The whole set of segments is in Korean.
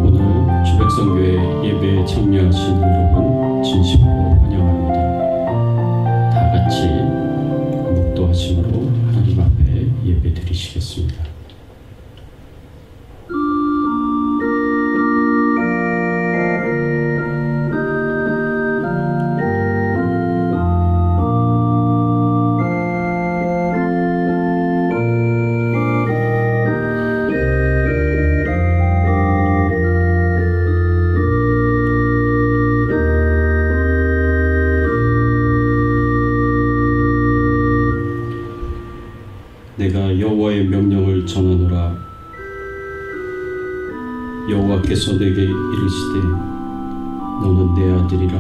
오늘 주백성교회 예배에 참여하신 여러분 진심으로 환영합니다. 다 같이 묵도하심으로 하나님 앞에 예배 드리시겠습니다. 내가 여호와의 명령을 전하노라. 여호와께서 내게 이르시되 너는 내 아들이라.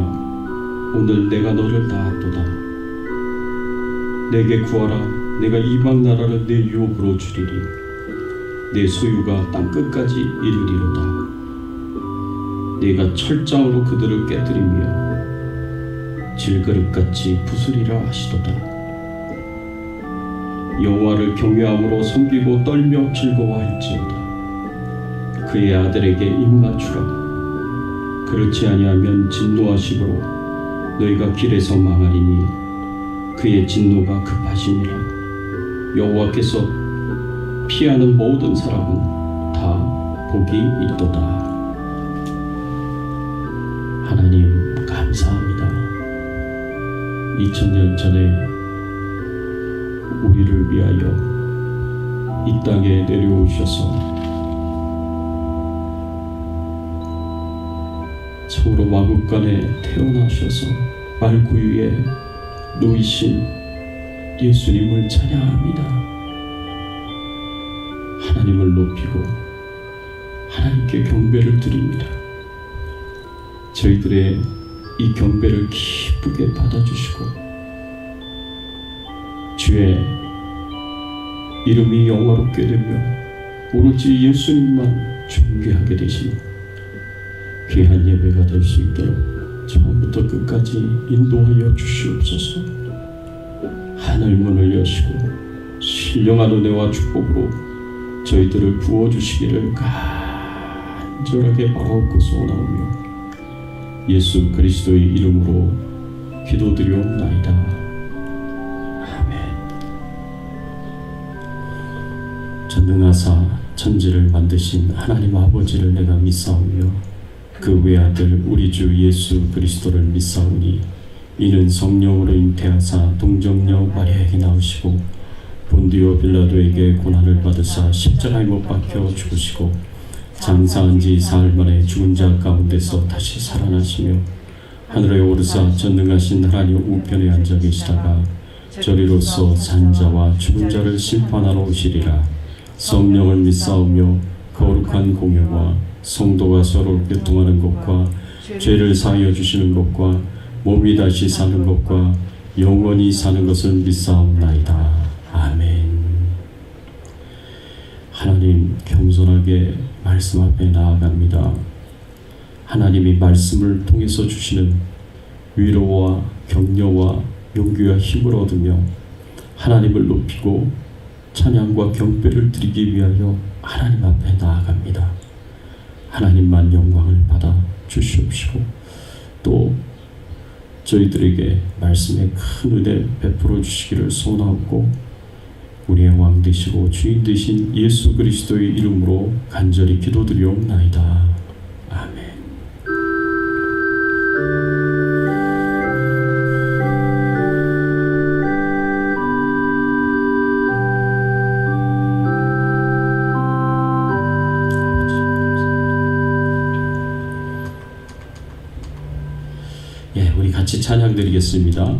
오늘 내가 너를 낳았도다. 내게 구하라. 내가 이방 나라를 내 유업으로 주리리. 내 소유가 땅끝까지 이르리로다. 네가 철장으로 그들을 깨뜨리며 질그릇같이 부수리라 하시도다. 여호와를 경외함으로 섬기고 떨며 즐거워할지어다. 그의 아들에게 입맞추라. 그렇지 아니하면 진노하심으로 너희가 길에서 망하리니 그의 진노가 급하심이라. 여호와께서 피하는 모든 사람은 다 복이 있도다. 하나님 감사합니다. 2000년 전에 우리를 위하여 이 땅에 내려오셔서 참으로 마국간에 태어나셔서 말구유에 놓이신 예수님을 찬양합니다. 하나님을 높이고 하나님께 경배를 드립니다. 저희들의 이 경배를 기쁘게 받아주시고 주의 이름이 영화롭게 되며 오로지 예수님만 존귀하게 되시는 귀한 예배가 될 수 있도록 처음부터 끝까지 인도하여 주시옵소서. 하늘문을 여시고 신령한 은혜와 축복으로 저희들을 부어주시기를 간절하게 바라옵고 소원하오며 예수 그리스도의 이름으로 기도드리옵나이다. 전능하사 천지를 만드신 하나님 아버지를 내가 믿사오며 그 외아들 우리 주 예수 그리스도를 믿사오니 이는 성령으로 잉태하사 동정녀 마리아에게 나오시고 본디오 빌라도에게 고난을 받으사 십자가에 못 박혀 죽으시고 장사한 지 사흘 만에 죽은 자 가운데서 다시 살아나시며 하늘에 오르사 전능하신 하나님 우편에 앉아 계시다가 저리로서 산 자와 죽은 자를 심판하러 오시리라. 성령을 믿사오며 거룩한 공예와 성도가 서로 교통하는 것과 죄를 사하여 주시는 것과 몸이 다시 사는 것과 영원히 사는 것을 믿사옵나이다. 아멘. 하나님 겸손하게 말씀 앞에 나아갑니다. 하나님이 말씀을 통해서 주시는 위로와 격려와 용기와 힘을 얻으며 하나님을 높이고 찬양과 경배를 드리기 위하여 하나님 앞에 나아갑니다. 하나님만 영광을 받아 주시옵시고 또 저희들에게 말씀의 큰 은혜 베풀어 주시기를 소원하고 우리의 왕 되시고 주인 되신 예수 그리스도의 이름으로 간절히 기도드리옵나이다. 아멘. 우리 같이 찬양 드리겠습니다.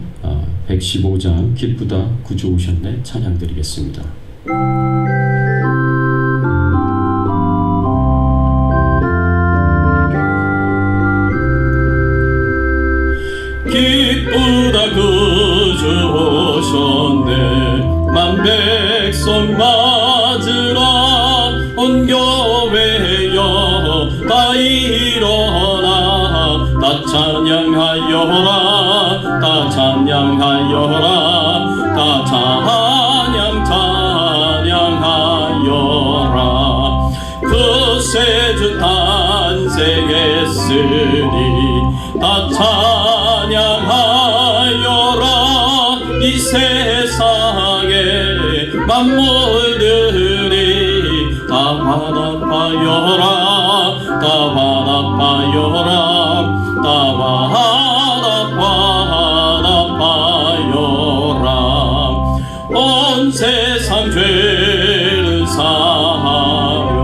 115장 기쁘다 구주 오셨네 찬양 드리겠습니다. 기쁘다 구주 오셨네 만 백성 맞으라 온 교회여 다 일어나 다 찬양하여라 다 찬양하여라 다 찬양하여라 구세주 탄생했으니 다 찬양하여라. 이 세상의 만물들이 다 화답하여라. 다 화답하여라. 다 화답하여라. 온 세상 죄를 사하며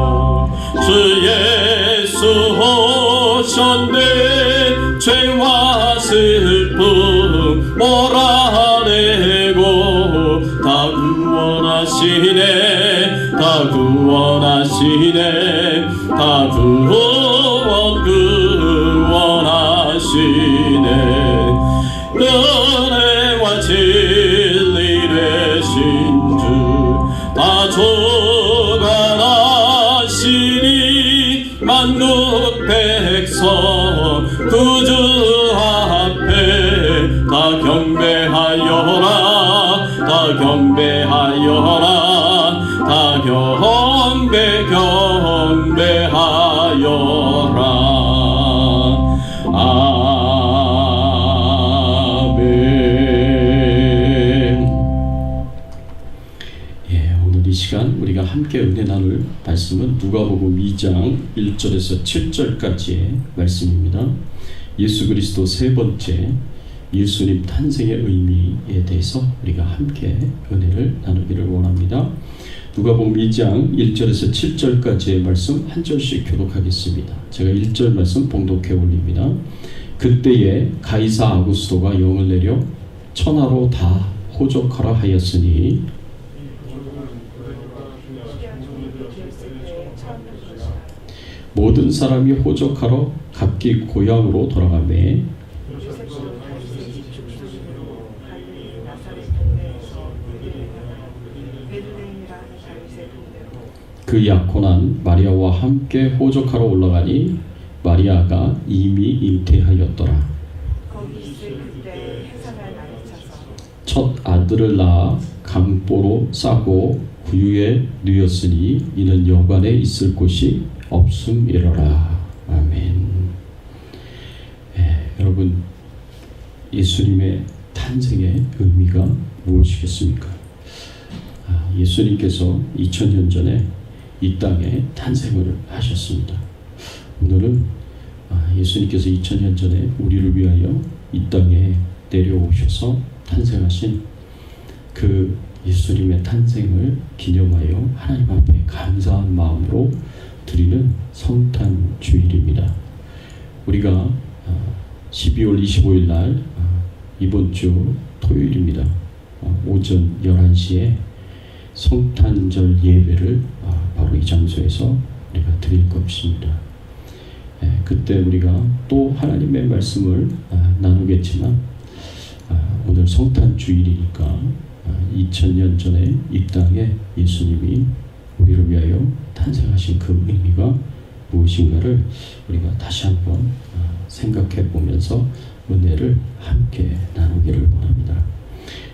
주 예수 오셨네. 죄와 슬픔 몰아내고 다 구원하시네. 다 구원하시네. 다 구원하시네. 은혜와 진리 되신 주 다 조간하시니 만국 백성 구주 앞에 다 경배하여라. 다 경배하여라. 다 경배하여라. 시간 우리가 함께 은혜 나눌 말씀은 누가복음 2장 1절에서 7절까지의 말씀입니다. 예수 그리스도 세 번째 예수님 탄생의 의미에 대해서 우리가 함께 은혜를 나누기를 원합니다. 누가복음 2장 1절에서 7절까지의 말씀 한 절씩 교독하겠습니다. 제가 1절 말씀 봉독해 올립니다. 그때에 가이사 아구스도가 영을 내려 천하로 다 호족하라 하였으니 모든 사람이 호족하러 각기 고향으로 돌아가매 그 약혼한 마리아와 함께 호족하러 올라가니 마리아가 이미 잉태하였더라. 첫 아들을 낳아 강보로 싸고 구유에 누였으니 이는 여관에 있을 곳이 없음이러라. 아멘. 여러분, 예수님의 탄생의 의미가 무엇이겠습니까? 예수님께서 2000년 전에 이 땅에 탄생을 하셨습니다. 오늘은 예수님께서 2000년 전에 우리를 위하여 이 땅에 내려오셔서 탄생하신 그 예수님의 탄생을 기념하여 하나님 앞에 감사한 마음으로 드리는 성탄 주일입니다. 우리가 12월 25일 날 이번 주 토요일입니다. 오전 11시에 성탄절 예배를 바로 이 장소에서 우리가 드릴 것입니다. 그때 우리가 또 하나님의 말씀을 나누겠지만 오늘 성탄 주일이니까 2000년 전에 이 땅에 예수님이 우리를 위하여 탄생하신 그 의미가 무엇인가를 우리가 다시 한번 생각해 보면서 은혜를 함께 나누기를 원합니다.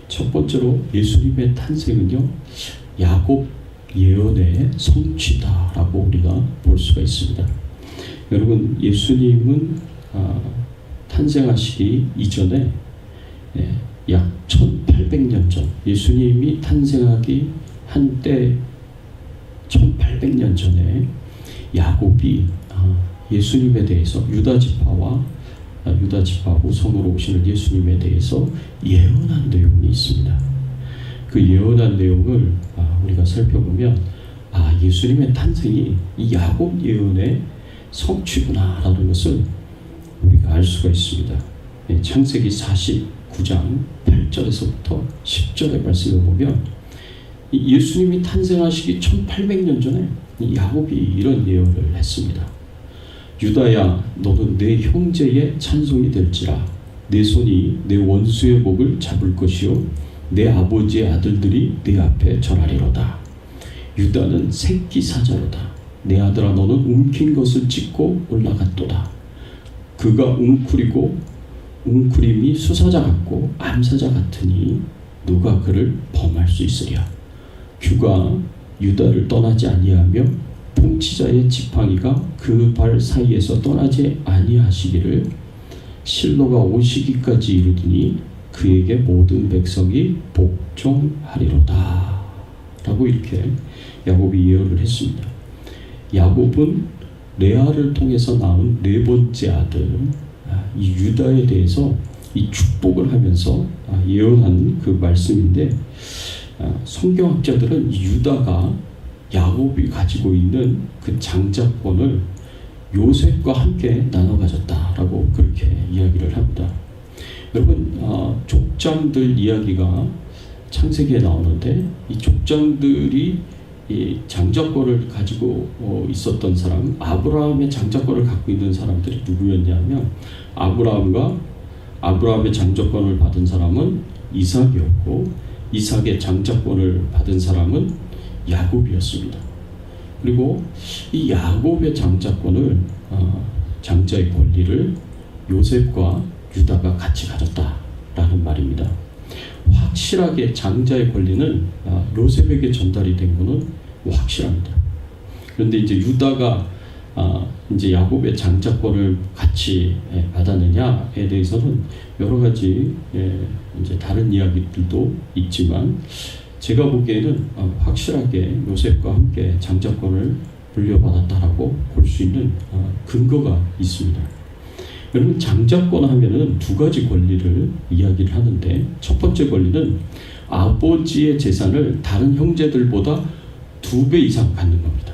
첫 번째로 예수님의 탄생은요, 야곱 예언의 성취다라고 우리가 볼 수가 있습니다. 여러분, 예수님은 탄생하시기 이전에 약 1800년 전, 예수님이 탄생하기 한때 1800년 전에 야곱이 예수님에 대해서 유다지파 후손으로 오시는 예수님에 대해서 예언한 내용이 있습니다. 그 예언한 내용을 우리가 살펴보면 예수님의 탄생이 이 야곱 예언의 성취구나라는 것을 우리가 알 수가 있습니다. 창세기 49장 8절에서부터 10절의 말씀을 보면 예수님이 탄생하시기 1800년 전에 이 야곱이 이런 예언을 했습니다. 유다야, 너는 내 형제의 찬송이 될지라. 내 손이 내 원수의 목을 잡을 것이요 내 아버지의 아들들이 내 앞에 절하리로다. 유다는 새끼 사자로다. 내 아들아, 너는 움킨 것을 찢고 올라갔도다. 그가 웅크리고 웅크림이 수사자 같고 암사자 같으니 누가 그를 범할 수 있으랴. 규가 유다를 떠나지 아니하며 통치자의 지팡이가 그 발 사이에서 떠나지 아니하시기를 실로가 오시기까지 이르더니 그에게 모든 백성이 복종하리로다 라고 이렇게 야곱이 예언을 했습니다. 야곱은 레아를 통해서 낳은 네 번째 아들 이 유다에 대해서 이 축복을 하면서 예언한 그 말씀인데, 성경학자들은 이 유다가 야곱이 가지고 있는 그 장자권을 요셉과 함께 나눠 가졌다라고 그렇게 이야기를 합니다. 여러분, 족장들 이야기가 창세기에 나오는데, 이 족장들이 이 장자권을 가지고 있었던 사람, 아브라함의 장자권을 갖고 있는 사람들이 누구였냐면, 아브라함의 장자권을 받은 사람은 이삭이었고, 이삭의 장자권을 받은 사람은 야곱이었습니다. 그리고 이 야곱의 장자권을, 장자의 권리를 요셉과 유다가 같이 가졌다라는 말입니다. 확실하게 장자의 권리는 요셉에게 전달이 된 것은 확실합니다. 그런데 이제 유다가 이제 야곱의 장자권을 같이 받았느냐에 대해서는 여러 가지 이제 다른 이야기들도 있지만, 제가 보기에는 확실하게 요셉과 함께 장자권을 물려받았다라고 볼 수 있는 근거가 있습니다. 여러분, 장자권 하면은 두 가지 권리를 이야기를 하는데, 첫 번째 권리는 아버지의 재산을 다른 형제들보다 2배 이상 갖는 겁니다.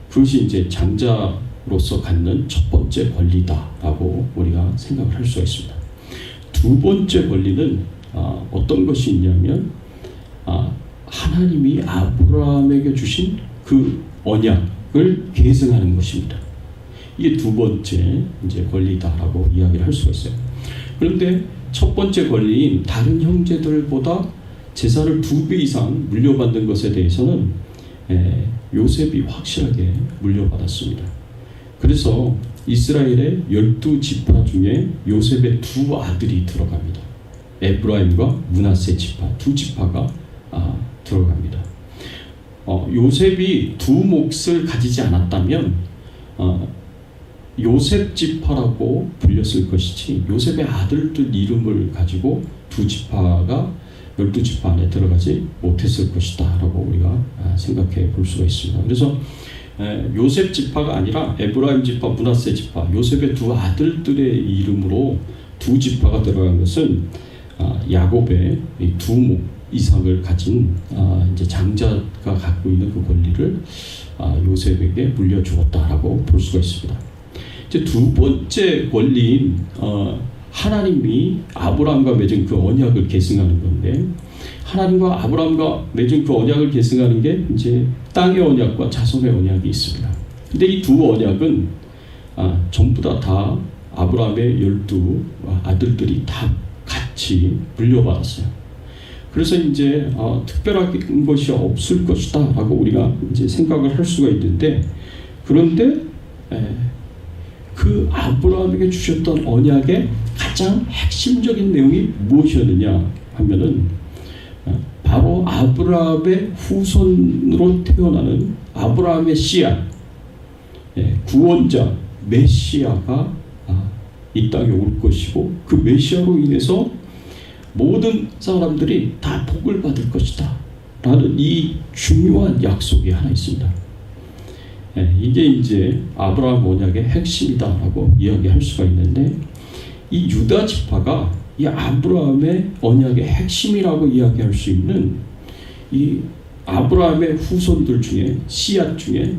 그것이 이제 장자로서 갖는 첫 번째 권리다라고 우리가 생각을 할 수가 있습니다. 두 번째 권리는 어떤 것이 있냐면, 하나님이 아브라함에게 주신 그 언약을 계승하는 것입니다. 이게 두 번째 이제 권리다라고 이야기를 할 수가 있어요. 그런데 첫 번째 권리인 다른 형제들보다 재산을 2배 이상 물려받는 것에 대해서는 요셉이 확실하게 물려받았습니다. 그래서 이스라엘의 12지파 중에 요셉의 두 아들이 들어갑니다. 에브라임과 므낫세 지파, 두 지파가 들어갑니다. 요셉이 두 몫을 가지지 않았다면 요셉 지파라고 불렸을 것이지, 요셉의 아들들 이름을 가지고 두 지파가 12지파 안에 들어가지 못했을 것이다 라고 우리가 생각해 볼 수가 있습니다. 그래서 요셉 지파가 아니라 에브라임 지파, 므낫세 지파, 요셉의 두 아들들의 이름으로 두 지파가 들어간 것은 야곱의 두 목 이상을 가진 이제 장자가 갖고 있는 그 권리를 요셉에게 물려주었다라고 볼 수가 있습니다. 이제 두 번째 권리인 하나님이 아브라함과 맺은 그 언약을 계승하는 건데, 하나님과 아브라함과 맺은 그 언약을 계승하는 게 이제 땅의 언약과 자손의 언약이 있습니다. 근데 이 두 언약은 전부 다 아브라함의 12 아들들이 다 같이 물려받았어요. 그래서 이제 특별한 것이 없을 것이다라고 우리가 이제 생각을 할 수가 있는데, 그런데 그 아브라함에게 주셨던 언약의 가장 핵심적인 내용이 무엇이었느냐 하면은, 바로 아브라함의 후손으로 태어나는 아브라함의 씨앗, 구원자 메시아가 이 땅에 올 것이고, 그 메시아로 인해서 모든 사람들이 다 복을 받을 것이다 라는 이 중요한 약속이 하나 있습니다. 이게 이제 아브라함 언약의 핵심이다라고 이야기할 수가 있는데, 이 유다 지파가 이 아브라함의 언약의 핵심이라고 이야기할 수 있는 이 아브라함의 후손들 중에, 씨앗 중에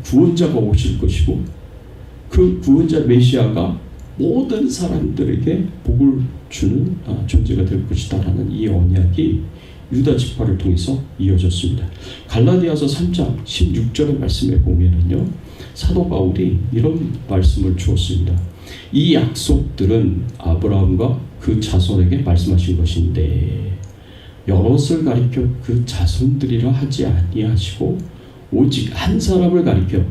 구원자가 오실 것이고, 그 구원자 메시아가 모든 사람들에게 복을 주는 존재가 될 것이다라는 이 언약이 유다 지파를 통해서 이어졌습니다. 갈라디아서 3장 16절의 말씀에 보면은요, 사도 바울이 이런 말씀을 주었습니다. 이 약속들은 아브라함과 그 자손에게 말씀하신 것인데, 여럿을 가리켜 그 자손들이라 하지 아니하시고 오직 한 사람을 가리켜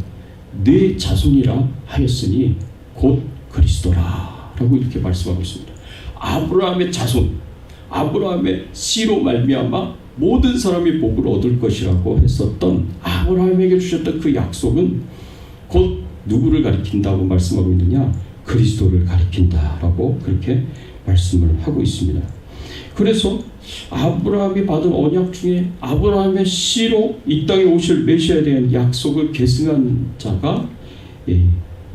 네 자손이라 하였으니 곧 그리스도라 라고 이렇게 말씀하고 있습니다. 아브라함의 자손, 아브라함의 씨로 말미암아 모든 사람이 복을 얻을 것이라고 했었던 아브라함에게 주셨던 그 약속은 곧 누구를 가리킨다고 말씀하고 있느냐? 그리스도를 가리킨다라고 그렇게 말씀을 하고 있습니다. 그래서 아브라함이 받은 언약 중에 아브라함의 씨로 이 땅에 오실 메시아에 대한 약속을 계승한 자가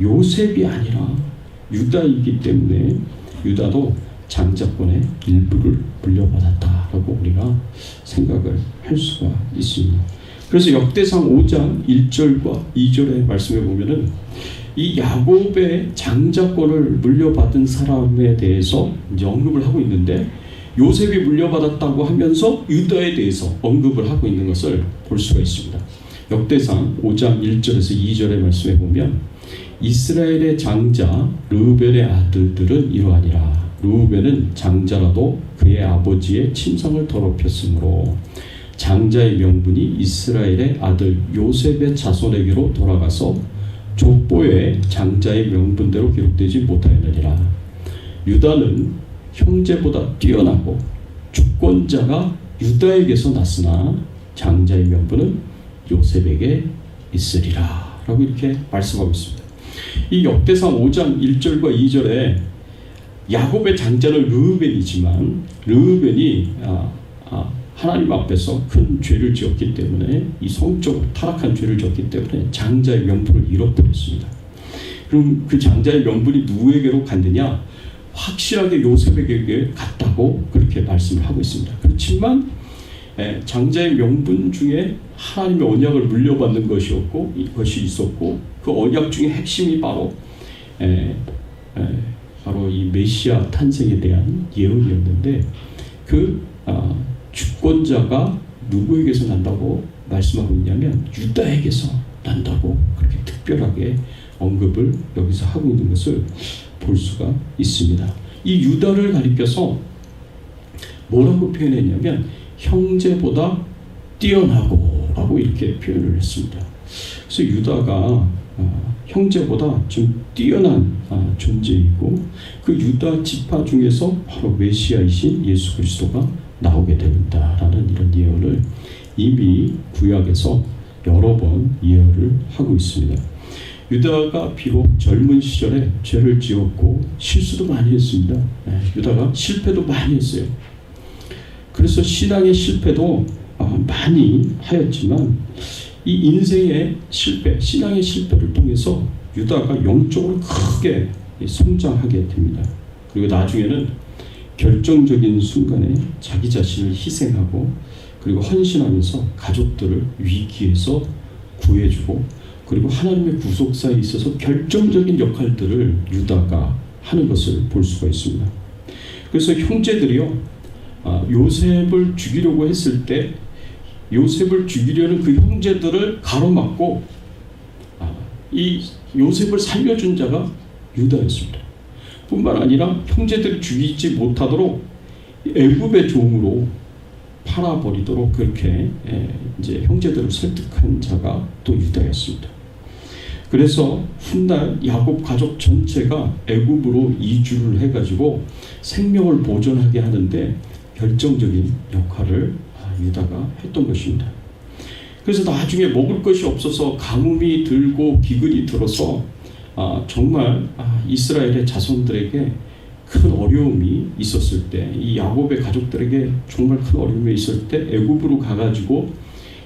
요셉이 아니라 유다이기 때문에 유다도 장자권의 일부를 물려받았다라고 우리가 생각을 할 수가 있습니다. 그래서 역대상 5장 1절과 2절의 말씀에 보면은 이 야곱의 장자권을 물려받은 사람에 대해서 이제 언급을 하고 있는데, 요셉이 물려받았다고 하면서 유다에 대해서 언급을 하고 있는 것을 볼 수가 있습니다. 역대상 5장 1절에서 2절의 말씀에 보면 이스라엘의 장자 르우벤의 아들들은 이러하니라. 르우벤은 장자라도 그의 아버지의 침상을 더럽혔으므로 장자의 명분이 이스라엘의 아들 요셉의 자손에게로 돌아가서 족보에 장자의 명분대로 기록되지 못하였느니라. 유다는 형제보다 뛰어나고 주권자가 유다에게서 났으나 장자의 명분은 요셉에게 있으리라 라고 이렇게 말씀하고 있습니다. 이 역대상 5장 1절과 2절에 야곱의 장자는 르우벤이지만 르우벤이 하나님 앞에서 큰 죄를 지었기 때문에, 이 성적으로 타락한 죄를 지었기 때문에 장자의 명분을 잃어버렸습니다. 그럼 그 장자의 명분이 누구에게로 갔느냐? 확실하게 요셉에게 갔다고 그렇게 말씀을 하고 있습니다. 그렇지만 장자의 명분 중에 하나님의 언약을 물려받는 것이 있었고, 그 언약 중에 핵심이 바로 이 메시아 탄생에 대한 예언이었는데, 그 주권자가 누구에게서 난다고 말씀하고 있냐면 유다에게서 난다고 그렇게 특별하게 언급을 여기서 하고 있는 것을 볼 수가 있습니다. 이 유다를 가리켜서 뭐라고 표현했냐면 형제보다 뛰어나고 라고 이렇게 표현을 했습니다. 그래서 유다가 형제보다 좀 뛰어난 존재이고, 그 유다 지파 중에서 바로 메시아이신 예수 그리스도가 나오게 된다라는 이런 예언을 이미 구약에서 여러 번 예언을 하고 있습니다. 유다가 비록 젊은 시절에 죄를 지었고 실수도 많이 했습니다. 유다가 실패도 많이 했어요. 그래서 신앙의 실패도 많이 하였지만 이 인생의 실패, 신앙의 실패를 통해서 유다가 영적으로 크게 성장하게 됩니다. 그리고 나중에는 결정적인 순간에 자기 자신을 희생하고 그리고 헌신하면서 가족들을 위기에서 구해주고, 그리고 하나님의 구속사에 있어서 결정적인 역할들을 유다가 하는 것을 볼 수가 있습니다. 그래서 형제들이요, 요셉을 죽이려고 했을 때 요셉을 죽이려는 그 형제들을 가로막고 이 요셉을 살려준 자가 유다였습니다. 뿐만 아니라 형제들이 죽이지 못하도록 애굽의 종으로 팔아버리도록 그렇게 이제 형제들을 설득한 자가 또 유다였습니다. 그래서 훗날 야곱 가족 전체가 애굽으로 이주를 해가지고 생명을 보존하게 하는데 결정적인 역할을 유다가 했던 것입니다. 그래서 나중에 먹을 것이 없어서 가뭄이 들고 기근이 들어서 정말 이스라엘의 자손들에게 큰 어려움이 있었을 때, 이 야곱의 가족들에게 정말 큰 어려움이 있을 때 애굽으로 가가지고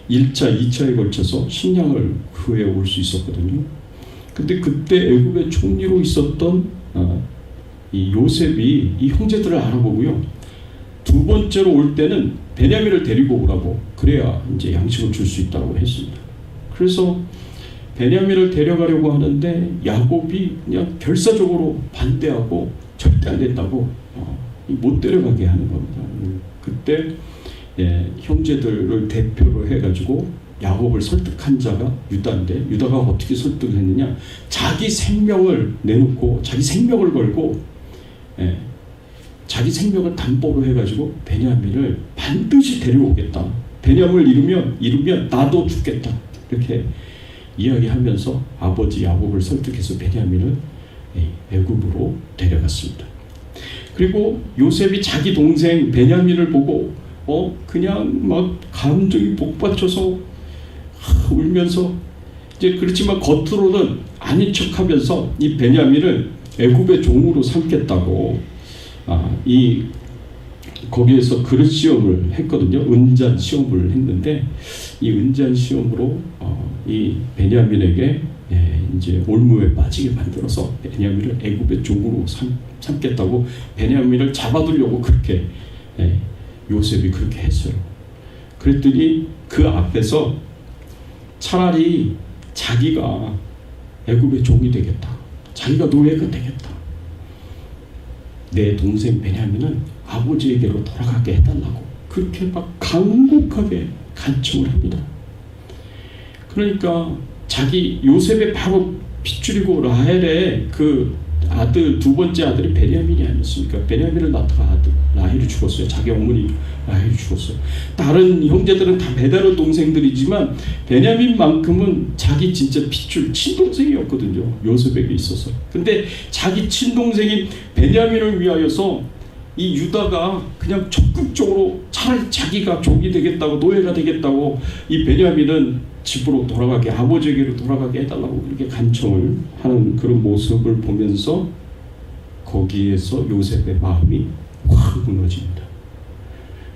1차, 2차에 걸쳐서 식량을 구해 올 수 있었거든요. 근데 그때 애굽의 총리로 있었던 이 요셉이 이 형제들을 알아보고요, 두 번째로 올 때는 베냐민을 데리고 오라고, 그래야 이제 양식을 줄 수 있다고 했습니다. 그래서 베냐민을 데려가려고 하는데 야곱이 그냥 결사적으로 반대하고 절대 안 된다고 못 데려가게 하는 겁니다. 그때 형제들을 대표로 해가지고 야곱을 설득한 자가 유다인데, 유다가 어떻게 설득을 했느냐? 자기 생명을 내놓고 자기 생명을 걸고 자기 생명을 담보로 해가지고 베냐민을 반드시 데려오겠다. 베냐민을 이루면 나도 죽겠다. 이렇게 이야기하면서 아버지 야곱을 설득해서 베냐민을 애굽으로 데려갔습니다. 그리고 요셉이 자기 동생 베냐민을 보고 그냥 막 감정이 복받쳐서 울면서 이제 그렇지만 겉으로는 아닌 척하면서 이 베냐민을 애굽의 종으로 삼겠다고 이 거기에서 그릇 시험을 했거든요. 은잔 시험을 했는데 이 은잔 시험으로 이 베냐민에게 이제 올무에 빠지게 만들어서 베냐민을 애굽의 종으로 삼겠다고 베냐민을 잡아두려고 그렇게 요셉이 그렇게 했어요. 그랬더니 그 앞에서 차라리 자기가 애굽의 종이 되겠다. 자기가 노예가 되겠다. 내 동생 베냐민은 아버지에게로 돌아가게 해달라고 그렇게 막 간곡하게 간청을 합니다. 그러니까 자기 요셉의 바로 핏줄이고 라헬의 그 아들 두 번째 아들이 베냐민이 아니었습니까? 베냐민을 낳다가 아들 라헬이 죽었어요. 자기 어머니 라헬이 죽었어요. 다른 형제들은 다 배다른 동생들이지만 베냐민만큼은 자기 진짜 핏줄 친동생이었거든요. 요셉에게 있어서. 근데 자기 친동생인 베냐민을 위하여서 이 유다가 그냥 적극적으로 차라리 자기가 종이 되겠다고 노예가 되겠다고 이 베냐민은 집으로 돌아가게 아버지에게로 돌아가게 해달라고 그렇게 간청을 하는 그런 모습을 보면서 거기에서 요셉의 마음이 확 무너집니다.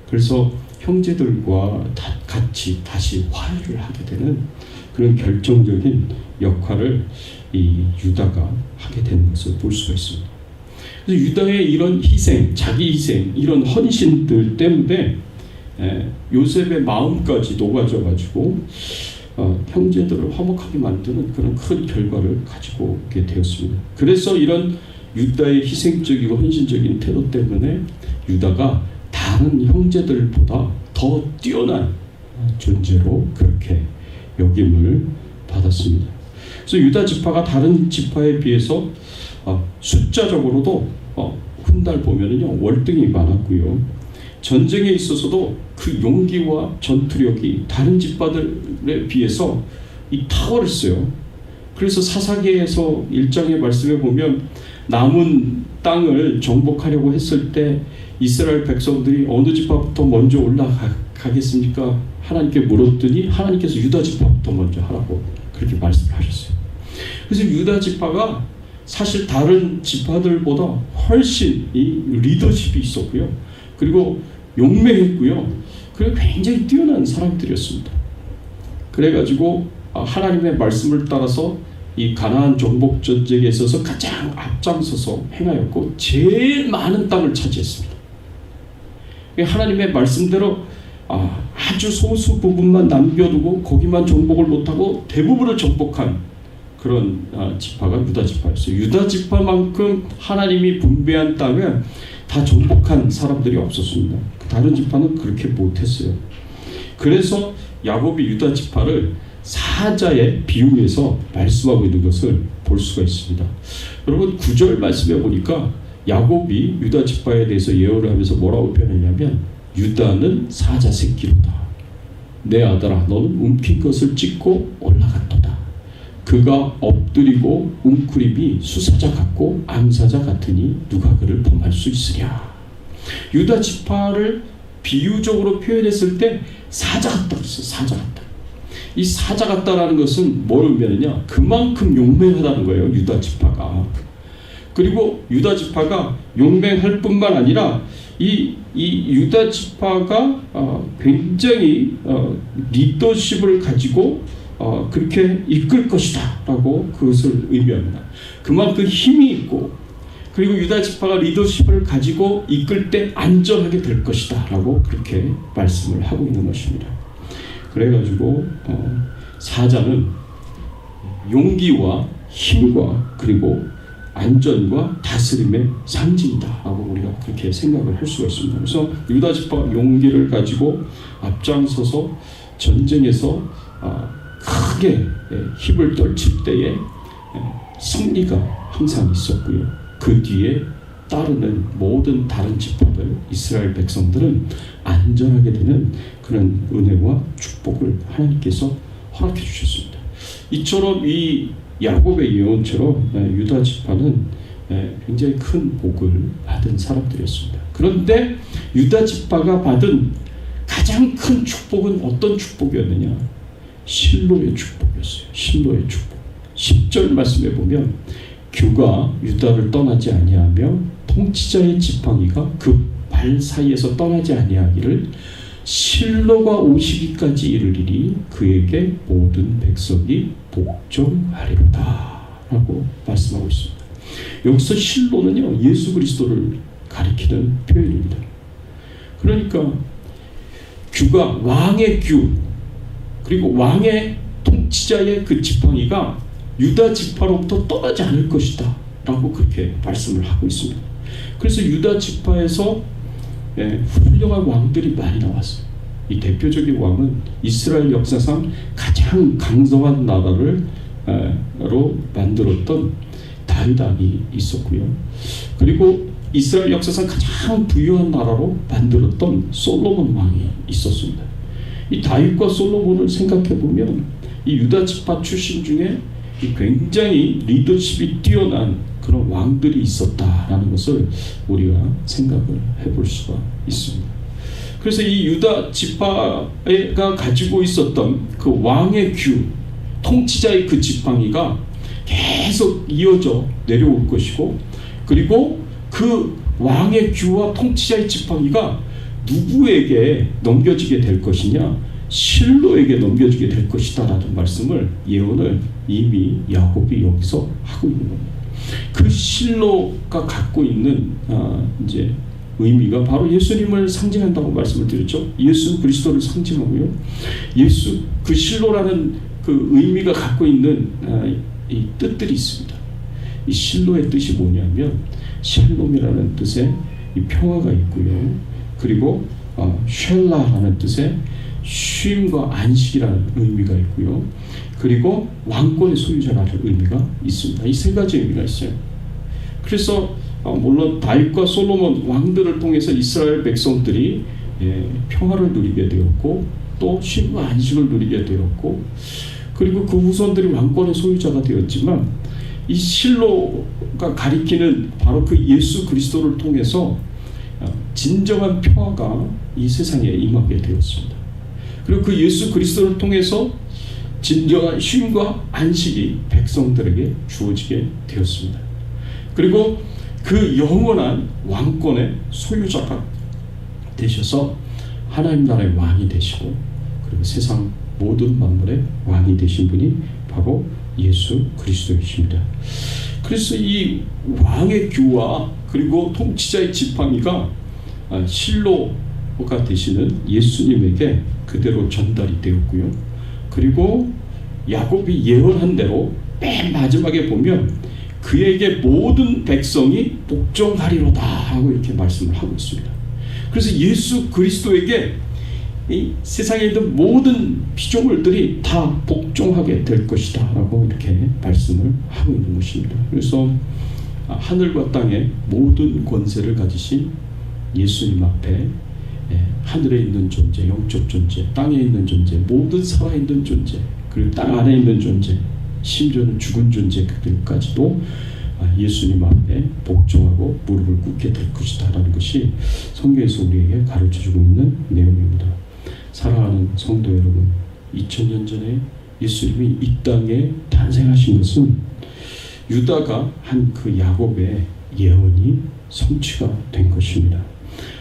그래서 형제들과 같이 다시 화해를 하게 되는 그런 결정적인 역할을 이 유다가 하게 되는 것을 볼 수가 있습니다. 그래서 유다의 이런 희생, 자기 희생, 이런 헌신들 때문에 요셉의 마음까지 녹아져가지고 형제들을 화목하게 만드는 그런 큰 결과를 가지고 오게 되었습니다. 그래서 이런 유다의 희생적이고 헌신적인 태도 때문에 유다가 다른 형제들보다 더 뛰어난 존재로 그렇게 여김을 받았습니다. 그래서 유다 지파가 다른 지파에 비해서 숫자적으로도 훗날 보면은요 월등히 많았고요. 전쟁에 있어서도 그 용기와 전투력이 다른 지파들에 비해서 탁월했어요. 그래서 사사기에서 1장의 말씀에 보면 남은 땅을 정복하려고 했을 때 이스라엘 백성들이 어느 지파부터 먼저 올라가겠습니까? 하나님께 물었더니 하나님께서 유다 지파부터 먼저 하라고 그렇게 말씀을 하셨어요. 그래서 유다 지파가 사실 다른 지파들보다 훨씬 이 리더십이 있었고요. 그리고 용맹했고요. 그리고 굉장히 뛰어난 사람들이었습니다. 그래가지고 하나님의 말씀을 따라서 이 가나안 정복 전쟁에 있어서 가장 앞장서서 행하였고 제일 많은 땅을 차지했습니다. 하나님의 말씀대로 아주 소수 부분만 남겨두고 거기만 정복을 못하고 대부분을 정복한 그런 지파가 유다 지파였어요. 유다 지파만큼 하나님이 분배한 땅을 다 정복한 사람들이 없었습니다. 다른 지파는 그렇게 못했어요. 그래서 야곱이 유다 지파를 사자의 비유에서 말씀하고 있는 것을 볼 수가 있습니다. 여러분 9절 말씀해 보니까 야곱이 유다 지파에 대해서 예언을 하면서 뭐라고 표현했냐면 유다는 사자 새끼로다. 내 아들아 너는 움킨 것을 찢고 올라갔도다. 그가 엎드리고 웅크림이 수사자 같고 암사자 같으니 누가 그를 범할 수 있으랴. 유다 지파를 비유적으로 표현했을 때 사자 같다 그랬어요. 사자 같다. 이 사자 같다라는 것은 뭘 의미하느냐? 그만큼 용맹하다는 거예요. 유다 지파가. 그리고 유다 지파가 용맹할 뿐만 아니라 이 유다 지파가 굉장히 리더십을 가지고 그렇게 이끌 것이다 라고 그것을 의미합니다. 그만큼 힘이 있고 그리고 유다 지파가 리더십을 가지고 이끌 때 안전하게 될 것이다 라고 그렇게 말씀을 하고 있는 것입니다. 그래가지고 사자는 용기와 힘과 그리고 안전과 다스림의 상징이다 라고 우리가 그렇게 생각을 할 수가 있습니다. 그래서 유다 지파 용기를 가지고 앞장서서 전쟁에서 크게 힘을 떨칠 때에 승리가 항상 있었고요. 그 뒤에 따르는 모든 다른 지파들, 이스라엘 백성들은 안전하게 되는 그런 은혜와 축복을 하나님께서 허락해 주셨습니다. 이처럼 이 야곱의 예언처럼 유다 지파는 굉장히 큰 복을 받은 사람들이었습니다. 그런데 유다 지파가 받은 가장 큰 축복은 어떤 축복이었느냐? 실로의 축복이었어요. 실로의 축복. 10절 말씀에 보면 규가 유다를 떠나지 아니하며 통치자의 지팡이가 그 발 사이에서 떠나지 아니하기를 실로가 오시기까지 이르리니 그에게 모든 백성이 복종하리로다 라고 말씀하고 있습니다. 여기서 실로는요, 예수 그리스도를 가리키는 표현입니다. 그러니까 규가 왕의 규, 그리고 왕의 통치자의 그 지팡이가 유다 지파로부터 떠나지 않을 것이다 라고 그렇게 말씀을 하고 있습니다. 그래서 유다 지파에서 훌륭한 왕들이 많이 나왔어요. 이 대표적인 왕은 이스라엘 역사상 가장 강성한 나라를 로 만들었던 다윗 왕이 있었고요. 그리고 이스라엘 역사상 가장 부유한 나라로 만들었던 솔로몬 왕이 있었습니다. 이 다윗과 솔로몬을 생각해 보면 이 유다 지파 출신 중에 굉장히 리더십이 뛰어난 그런 왕들이 있었다라는 것을 우리가 생각을 해볼 수가 있습니다. 그래서 이 유다 지파가 가지고 있었던 그 왕의 규, 통치자의 그 지팡이가 계속 이어져 내려올 것이고, 그리고 그 왕의 규와 통치자의 지팡이가 누구에게 넘겨지게 될 것이냐? 실로에게 넘겨지게 될 것이다 라는 말씀을, 예언을 이미 야곱이 여기서 하고 있는 겁니다. 그 실로가 갖고 있는 이제 의미가 바로 예수님을 상징한다고 말씀을 드렸죠. 예수 그리스도를 상징하고요. 예수, 그 실로라는 그 의미가 갖고 있는 이 뜻들이 있습니다. 이 실로의 뜻이 뭐냐면 샬롬이라는 뜻의 이 평화가 있고요. 그리고 쉘라라는 뜻의 쉼과 안식이라는 의미가 있고요. 그리고 왕권의 소유자라는 의미가 있습니다. 이 세 가지 의미가 있어요. 그래서 물론 다윗과 솔로몬 왕들을 통해서 이스라엘 백성들이 평화를 누리게 되었고, 또 쉼과 안식을 누리게 되었고, 그리고 그 후손들이 왕권의 소유자가 되었지만, 이 실로가 가리키는 바로 그 예수 그리스도를 통해서 진정한 평화가 이 세상에 임하게 되었습니다. 그리고 그 예수 그리스도를 통해서 진정한 쉼과 안식이 백성들에게 주어지게 되었습니다. 그리고 그 영원한 왕권의 소유자가 되셔서 하나님 나라의 왕이 되시고, 그리고 세상 모든 만물의 왕이 되신 분이 바로 예수 그리스도이십니다. 그래서 이 왕의 규와 그리고 통치자의 지팡이가 실로가 되시는 예수님에게 그대로 전달이 되었고요. 그리고 야곱이 예언한 대로 맨 마지막에 보면 그에게 모든 백성이 복종하리로다 하고 이렇게 말씀을 하고 있습니다. 그래서 예수 그리스도에게 이 세상에 있는 모든 피조물들이 다 복종하게 될 것이다 라고 이렇게 말씀을 하고 있는 것입니다. 그래서 하늘과 땅의 모든 권세를 가지신 예수님 앞에 하늘에 있는 존재, 영적 존재, 땅에 있는 존재, 모든 살아있는 존재, 그리고 땅 안에 있는 존재, 심지어는 죽은 존재들까지도 예수님 앞에 복종하고 무릎을 꿇게 될 것이다 라는 것이 성경에서 우리에게 가르쳐주고 있는 내용입니다. 사랑하는 성도 여러분, 2000년 전에 예수님이 이 땅에 탄생하신 것은 유다가 한 그 야곱의 예언이 성취가 된 것입니다.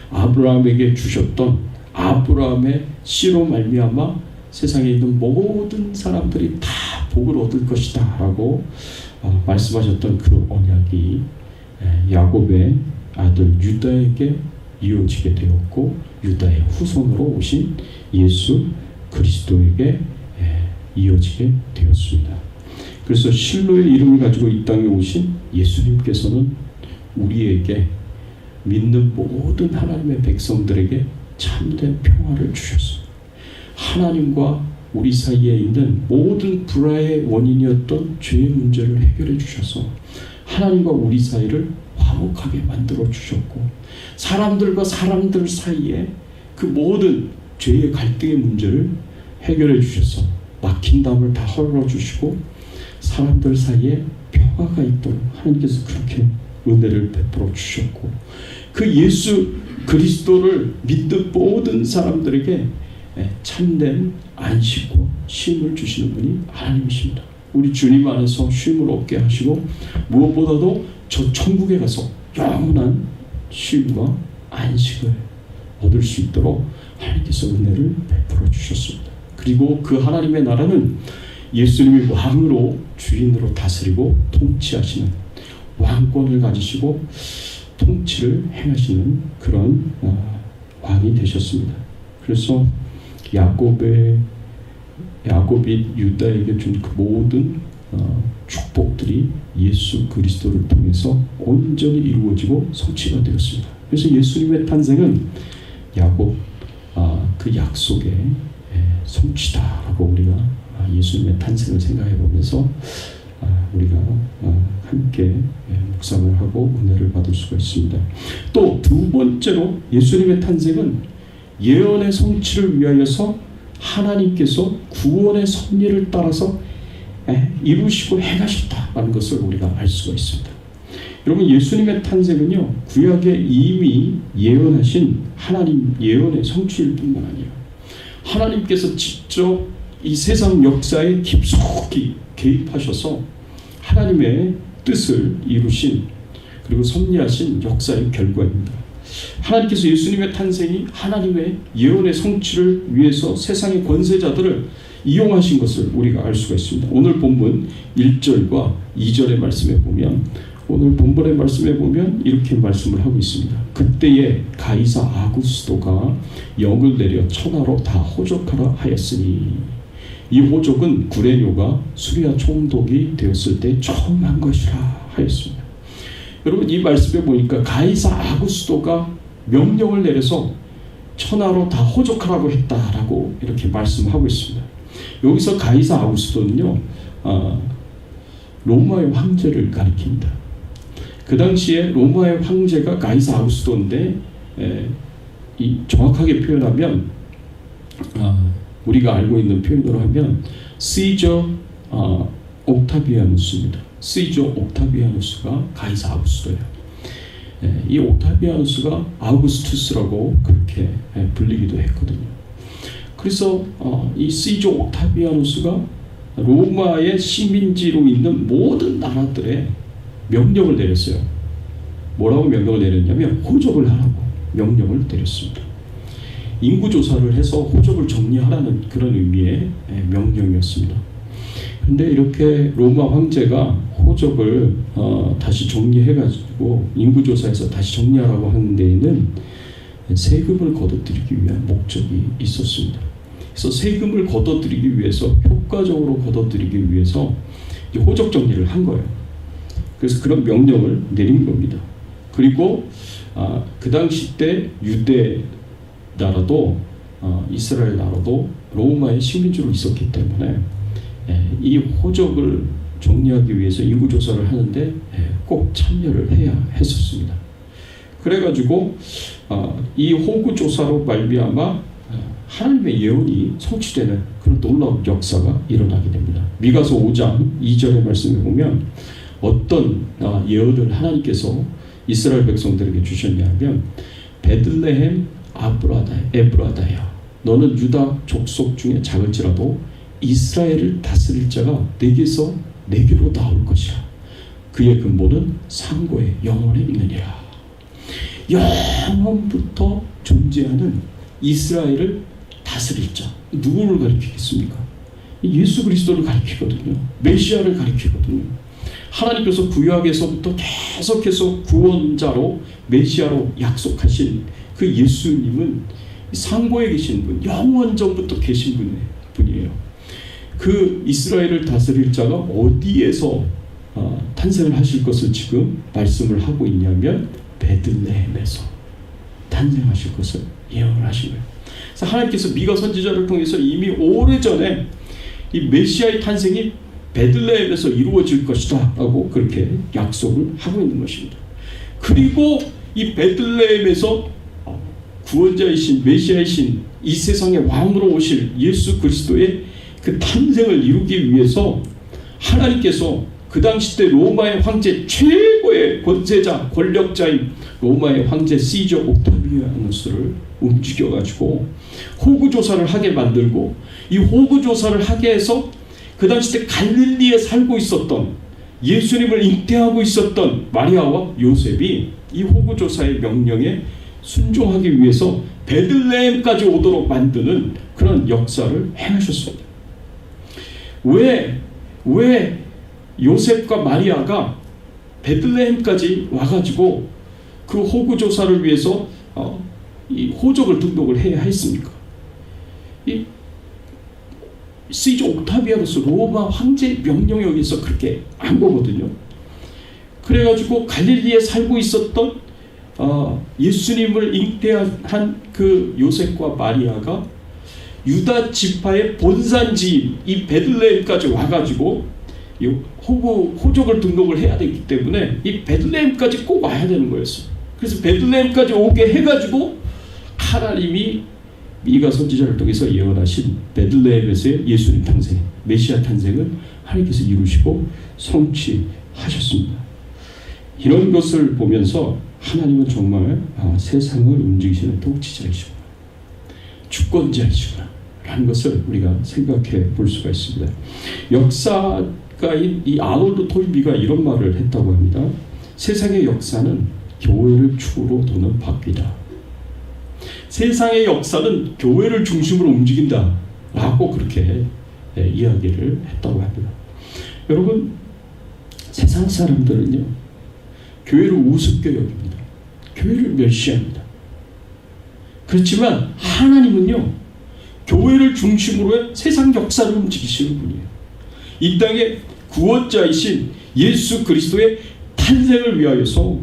아브라함에게 주셨던 아브라함의 씨로 말미암아 세상에 있는 모든 사람들이 다 복을 얻을 것이다 라고 말씀하셨던 그 언약이 야곱의 아들 유다에게 이어지게 되었고, 유다의 후손으로 오신 예수 그리스도에게 이어지게 되었습니다. 그래서 실로의 이름을 가지고 이 땅에 오신 예수님께서는 우리에게, 믿는 모든 하나님의 백성들에게 참된 평화를 주셨습니다. 하나님과 우리 사이에 있는 모든 불화의 원인이었던 죄의 문제를 해결해 주셔서 하나님과 우리 사이를 화목하게 만들어 주셨고, 사람들과 사람들 사이에 그 모든 죄의 갈등의 문제를 해결해 주셔서 막힌 담을 다 헐어 주시고 사람들 사이에 평화가 있도록 하나님께서 그렇게 은혜를 베풀어 주셨고, 그 예수 그리스도를 믿는 모든 사람들에게 참된 안식과 쉼을 주시는 분이 하나님이십니다. 우리 주님 안에서 쉼을 얻게 하시고 무엇보다도 저 천국에 가서 영원한 쉼과 안식을 얻을 수 있도록 하나님께서 은혜를 베풀어 주셨습니다. 그리고 그 하나님의 나라는 예수님이 왕으로 주인으로 다스리고 통치하시는 왕권을 가지시고 통치를 행하시는 그런 왕이 되셨습니다. 그래서 야곱이 유다에게 준 그 모든 축복들이 예수 그리스도를 통해서 온전히 이루어지고 성취가 되었습니다. 그래서 예수님의 탄생은 야곱 그 약속의 성취다라고 우리가 예수님의 탄생을 생각해 보면서 우리가 함께 묵상을 하고 은혜를 받을 수가 있습니다. 또 두 번째로 예수님의 탄생은 예언의 성취를 위하여서 하나님께서 구원의 섭리를 따라서 이루시고 행하셨다라는 것을 우리가 알 수가 있습니다. 여러분, 예수님의 탄생은요, 구약에 이미 예언하신 하나님 예언의 성취일 뿐만 아니라 하나님께서 직접 이 세상 역사에 깊숙이 개입하셔서 하나님의 뜻을 이루신 그리고 섭리하신 역사의 결과입니다. 하나님께서 예수님의 탄생이 하나님의 예언의 성취를 위해서 세상의 권세자들을 이용하신 것을 우리가 알 수가 있습니다. 오늘 본문 1절과 2절의 말씀에 보면 이렇게 말씀을 하고 있습니다. 그때에 가이사 아구스도가 영을 내려 천하로 다 호적하라 하였으니, 이 호적은 구레뇨가 수리아 총독이 되었을 때 처음 한 것이라 하였습니다. 여러분, 이 말씀에 보니까 가이사 아구스도가 명령을 내려서 천하로 다 호적하라고 했다라고 이렇게 말씀하고 있습니다. 여기서 가이사 아구스도는요, 로마의 황제를 가리킵니다. 그 당시에 로마의 황제가 가이사 아구스도인데, 정확하게 표현하면 우리가 알고 있는 표현으로 하면 시저 옥타비아누스입니다. 시저 옥타비아누스가 가이사 아구스도예요. 이 옥타비아누스가 아우구스투스라고 그렇게 불리기도 했거든요. 그래서 이 시저 옥타비아누스가 로마의 식민지로 있는 모든 나라들의 명령을 내렸어요. 뭐라고 명령을 내렸냐면 호적을 하라고 명령을 내렸습니다. 인구조사를 해서 호적을 정리하라는 그런 의미의 명령이었습니다. 근데 이렇게 로마 황제가 호적을 다시 정리해가지고 인구조사해서 다시 정리하라고 하는 데에는 세금을 걷어들이기 위한 목적이 있었습니다. 그래서 세금을 걷어들이기 위해서, 효과적으로 걷어들이기 위해서 호적 정리를 한 거예요. 그래서 그런 명령을 내린 겁니다. 그리고 그 당시 때 유대 나라도 이스라엘 나라도 로마의 식민지로 있었기 때문에 이 호적을 정리하기 위해서 인구조사를 하는데 꼭 참여를 해야 했었습니다. 그래가지고 이 호구조사로 말미암아 하나님의 예언이 성취되는 그런 놀라운 역사가 일어나게 됩니다. 미가서 5장 2절의 말씀에 보면 어떤 예언을 하나님께서 이스라엘 백성들에게 주셨냐 하면, 베들레헴 에브라다야, 너는 유다 족속 중에 작을지라도 이스라엘을 다스릴 자가 내게로 나올 것이라. 그의 근본은 상고의 영원에 있느니라. 영원부터 존재하는 이스라엘을 다스릴 자, 누구를 가리키겠습니까? 예수 그리스도를 가리키거든요. 메시아를 가리키거든요. 하나님께서 구약에서부터 계속해서 구원자로 메시아로 약속하신 그 예수님은 상고에 계신 분, 영원 전부터 계신 분이에요. 그 이스라엘을 다스릴 자가 어디에서 탄생을 하실 것을 지금 말씀을 하고 있냐면 베들레헴에서 탄생하실 것을 예언을 하신 거예요. 그래서 하나님께서 미가 선지자를 통해서 이미 오래전에 이 메시아의 탄생이 베들레헴에서 이루어질 것이다 라고 그렇게 약속을 하고 있는 것입니다. 그리고 이 베들레헴에서 구원자이신 메시아이신 이 세상의 왕으로 오실 예수 그리스도의 그 탄생을 이루기 위해서 하나님께서 그 당시 때 로마의 황제 최고의 권세자, 권력자인 로마의 황제 시저 옥타비아누스를 움직여가지고 호구 조사를 하게 만들고, 이 호구 조사를 하게 해서 그 당시 때 갈릴리에 살고 있었던, 예수님을 잉태하고 있었던 마리아와 요셉이 이 호구 조사의 명령에 순종하기 위해서 베들레헴까지 오도록 만드는 그런 역사를 행하셨습니다. 왜 요셉과 마리아가 베들레헴까지 와가지고 그 호구 조사를 위해서 이 호적을 등록을 해야 했습니까? 이 시저 옥타비아누스 로마 황제의 명령에 의해서 그렇게 한 거거든요. 그래가지고 갈릴리에 살고 있었던 예수님을 잉태한 그 요셉과 마리아가 유다 지파의 본산지인 이 베들레헴까지 와가지고 이 호적을 등록을 해야 되기 때문에 이 베들레헴까지 꼭 와야 되는 거였어요. 그래서 베들레헴까지 오게 해가지고 하나님이 미가 선지자를 통해서 예언하신 베들레헴에서의 예수님 탄생, 메시아 탄생을 하나님께서 이루시고 성취하셨습니다. 이런 것을 보면서 하나님은 정말 세상을 움직이시는 통치자이시구나, 주권자이시구나 라는 것을 우리가 생각해 볼 수가 있습니다. 역사가인 이 아놀드 토인비가 이런 말을 했다고 합니다. 세상의 역사는 교회를 축으로 도는 바퀴다. 세상의 역사는 교회를 중심으로 움직인다 라고 그렇게 이야기를 했다고 합니다. 여러분, 세상 사람들은요, 교회를 우습게 여깁니다. 교회를 멸시합니다. 그렇지만 하나님은요, 교회를 중심으로 세상 역사를 움직이시는 분이에요. 이 땅의 구원자이신 예수 그리스도의 탄생을 위하여서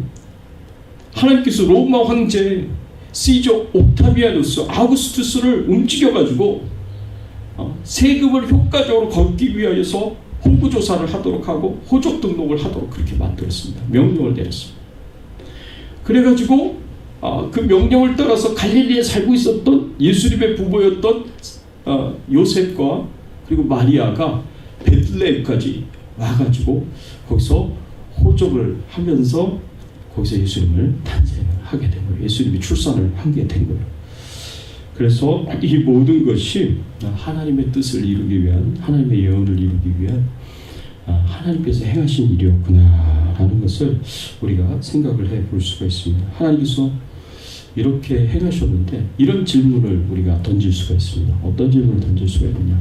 하나님께서 로마 황제 시저 옥타비아누스 아우구스투스를 움직여가지고 세금을 효과적으로 걷기 위하여서 호구조사를 하도록 하고 호적 등록을 하도록 그렇게 만들었습니다. 명령을 내렸습니다. 그래가지고 그 명령을 따라서 갈릴리에 살고 있었던 예수님의 부모였던 요셉과 그리고 마리아가 베들레헴까지 와가지고 거기서 호적을 하면서 거기서 예수님을 탄생하게 된 거예요. 예수님이 출산을 하게 된 거예요. 그래서 이 모든 것이 하나님의 뜻을 이루기 위한, 하나님의 예언을 이루기 위한 하나님께서 행하신 일이었구나 라는 것을 우리가 생각을 해볼 수가 있습니다. 하나님께서 이렇게 행하셨는데 이런 질문을 우리가 던질 수가 있습니다. 어떤 질문을 던질 수가 있느냐,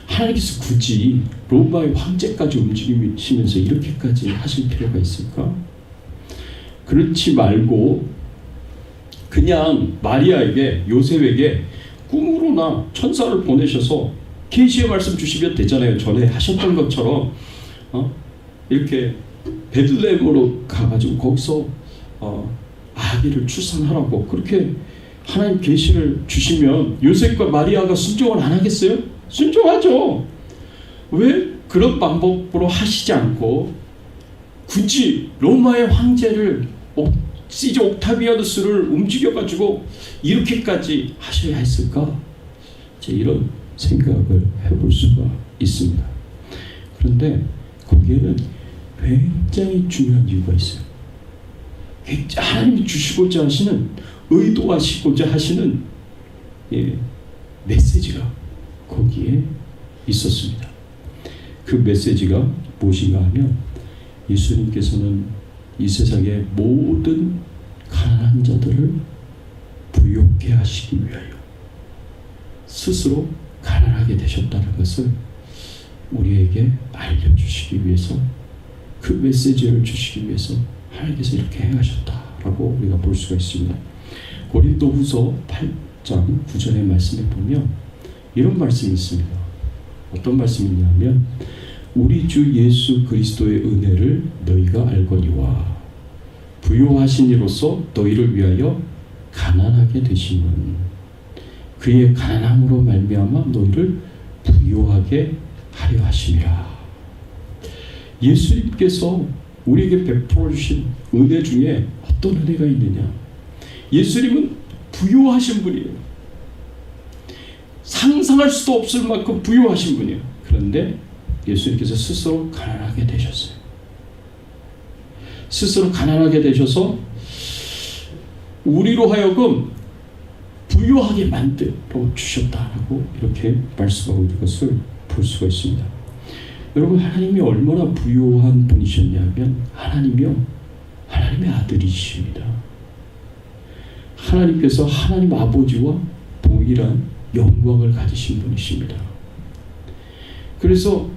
하나님께서 굳이 로마의 황제까지 움직이시면서 이렇게까지 하실 필요가 있을까? 그렇지 말고 그냥 마리아에게, 요셉에게 꿈으로나 천사를 보내셔서 계시의 말씀 주시면 되잖아요. 전에 하셨던 것처럼 이렇게 베들레헴으로 가가지고 거기서 아기를 출산하라고 그렇게 하나님 계시를 주시면 요셉과 마리아가 순종을 안 하겠어요? 순종하죠. 왜 그런 방법으로 하시지 않고 굳이 로마의 황제를 시저 옥타비아누스를 움직여가지고 이렇게까지 하셔야 했을까? 이런 생각을 해볼 수가 있습니다. 그런데 거기에는 굉장히 중요한 이유가 있어요. 하나님이 주시고자 하시는, 의도하시고자 하시는 메시지가 거기에 있었습니다. 그 메시지가 무엇인가 하면 예수님께서는 이 세상의 모든 가난한 자들을 부유하게 하시기 위하여 스스로 가난하게 되셨다는 것을 우리에게 알려주시기 위해서, 그 메시지를 주시기 위해서 하나님께서 이렇게 행하셨다라고 우리가 볼 수가 있습니다. 고린도후서 8장 9절의 말씀에 보면 이런 말씀이 있습니다. 어떤 말씀이냐면 우리 주 예수 그리스도의 은혜를 너희가 알거니와 부요하신 이로써 너희를 위하여 가난하게 되심은 그의 가난함으로 말미암아 너희를 부요하게 하려 하심이라. 예수님께서 우리에게 베풀어 주신 은혜 중에 어떤 은혜가 있느냐? 예수님은 부요하신 분이에요. 상상할 수도 없을 만큼 부요하신 분이에요. 그런데 예수님께서 스스로 가난하게 되셨어요. 스스로 가난하게 되셔서 우리로 하여금 부유하게 만들어 주셨다라고 이렇게 말씀하고 있는 것을 볼 수가 있습니다. 여러분, 하나님이 얼마나 부유한 분이셨냐면 하나님이요, 하나님의 아들이십니다. 하나님께서 하나님 아버지와 동일한 영광을 가지신 분이십니다. 그래서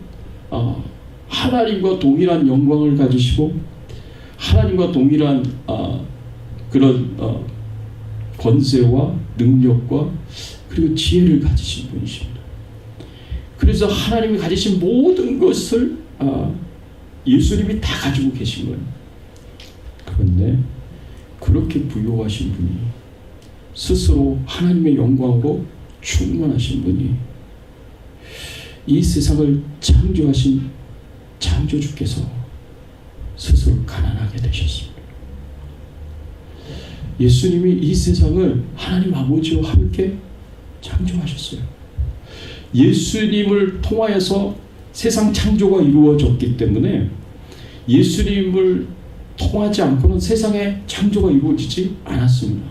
하나님과 동일한 영광을 가지시고 하나님과 동일한 그런 권세와 능력과 그리고 지혜를 가지신 분이십니다. 그래서 하나님이 가지신 모든 것을 예수님이 다 가지고 계신 거예요. 그런데 그렇게 부유하신 분이, 스스로 하나님의 영광으로 충만하신 분이, 이 세상을 창조하신 창조주께서 스스로 가난하게 되셨습니다. 예수님이 이 세상을 하나님 아버지와 함께 창조하셨어요. 예수님을 통하여서 세상 창조가 이루어졌기 때문에 예수님을 통하지 않고는 세상의 창조가 이루어지지 않았습니다.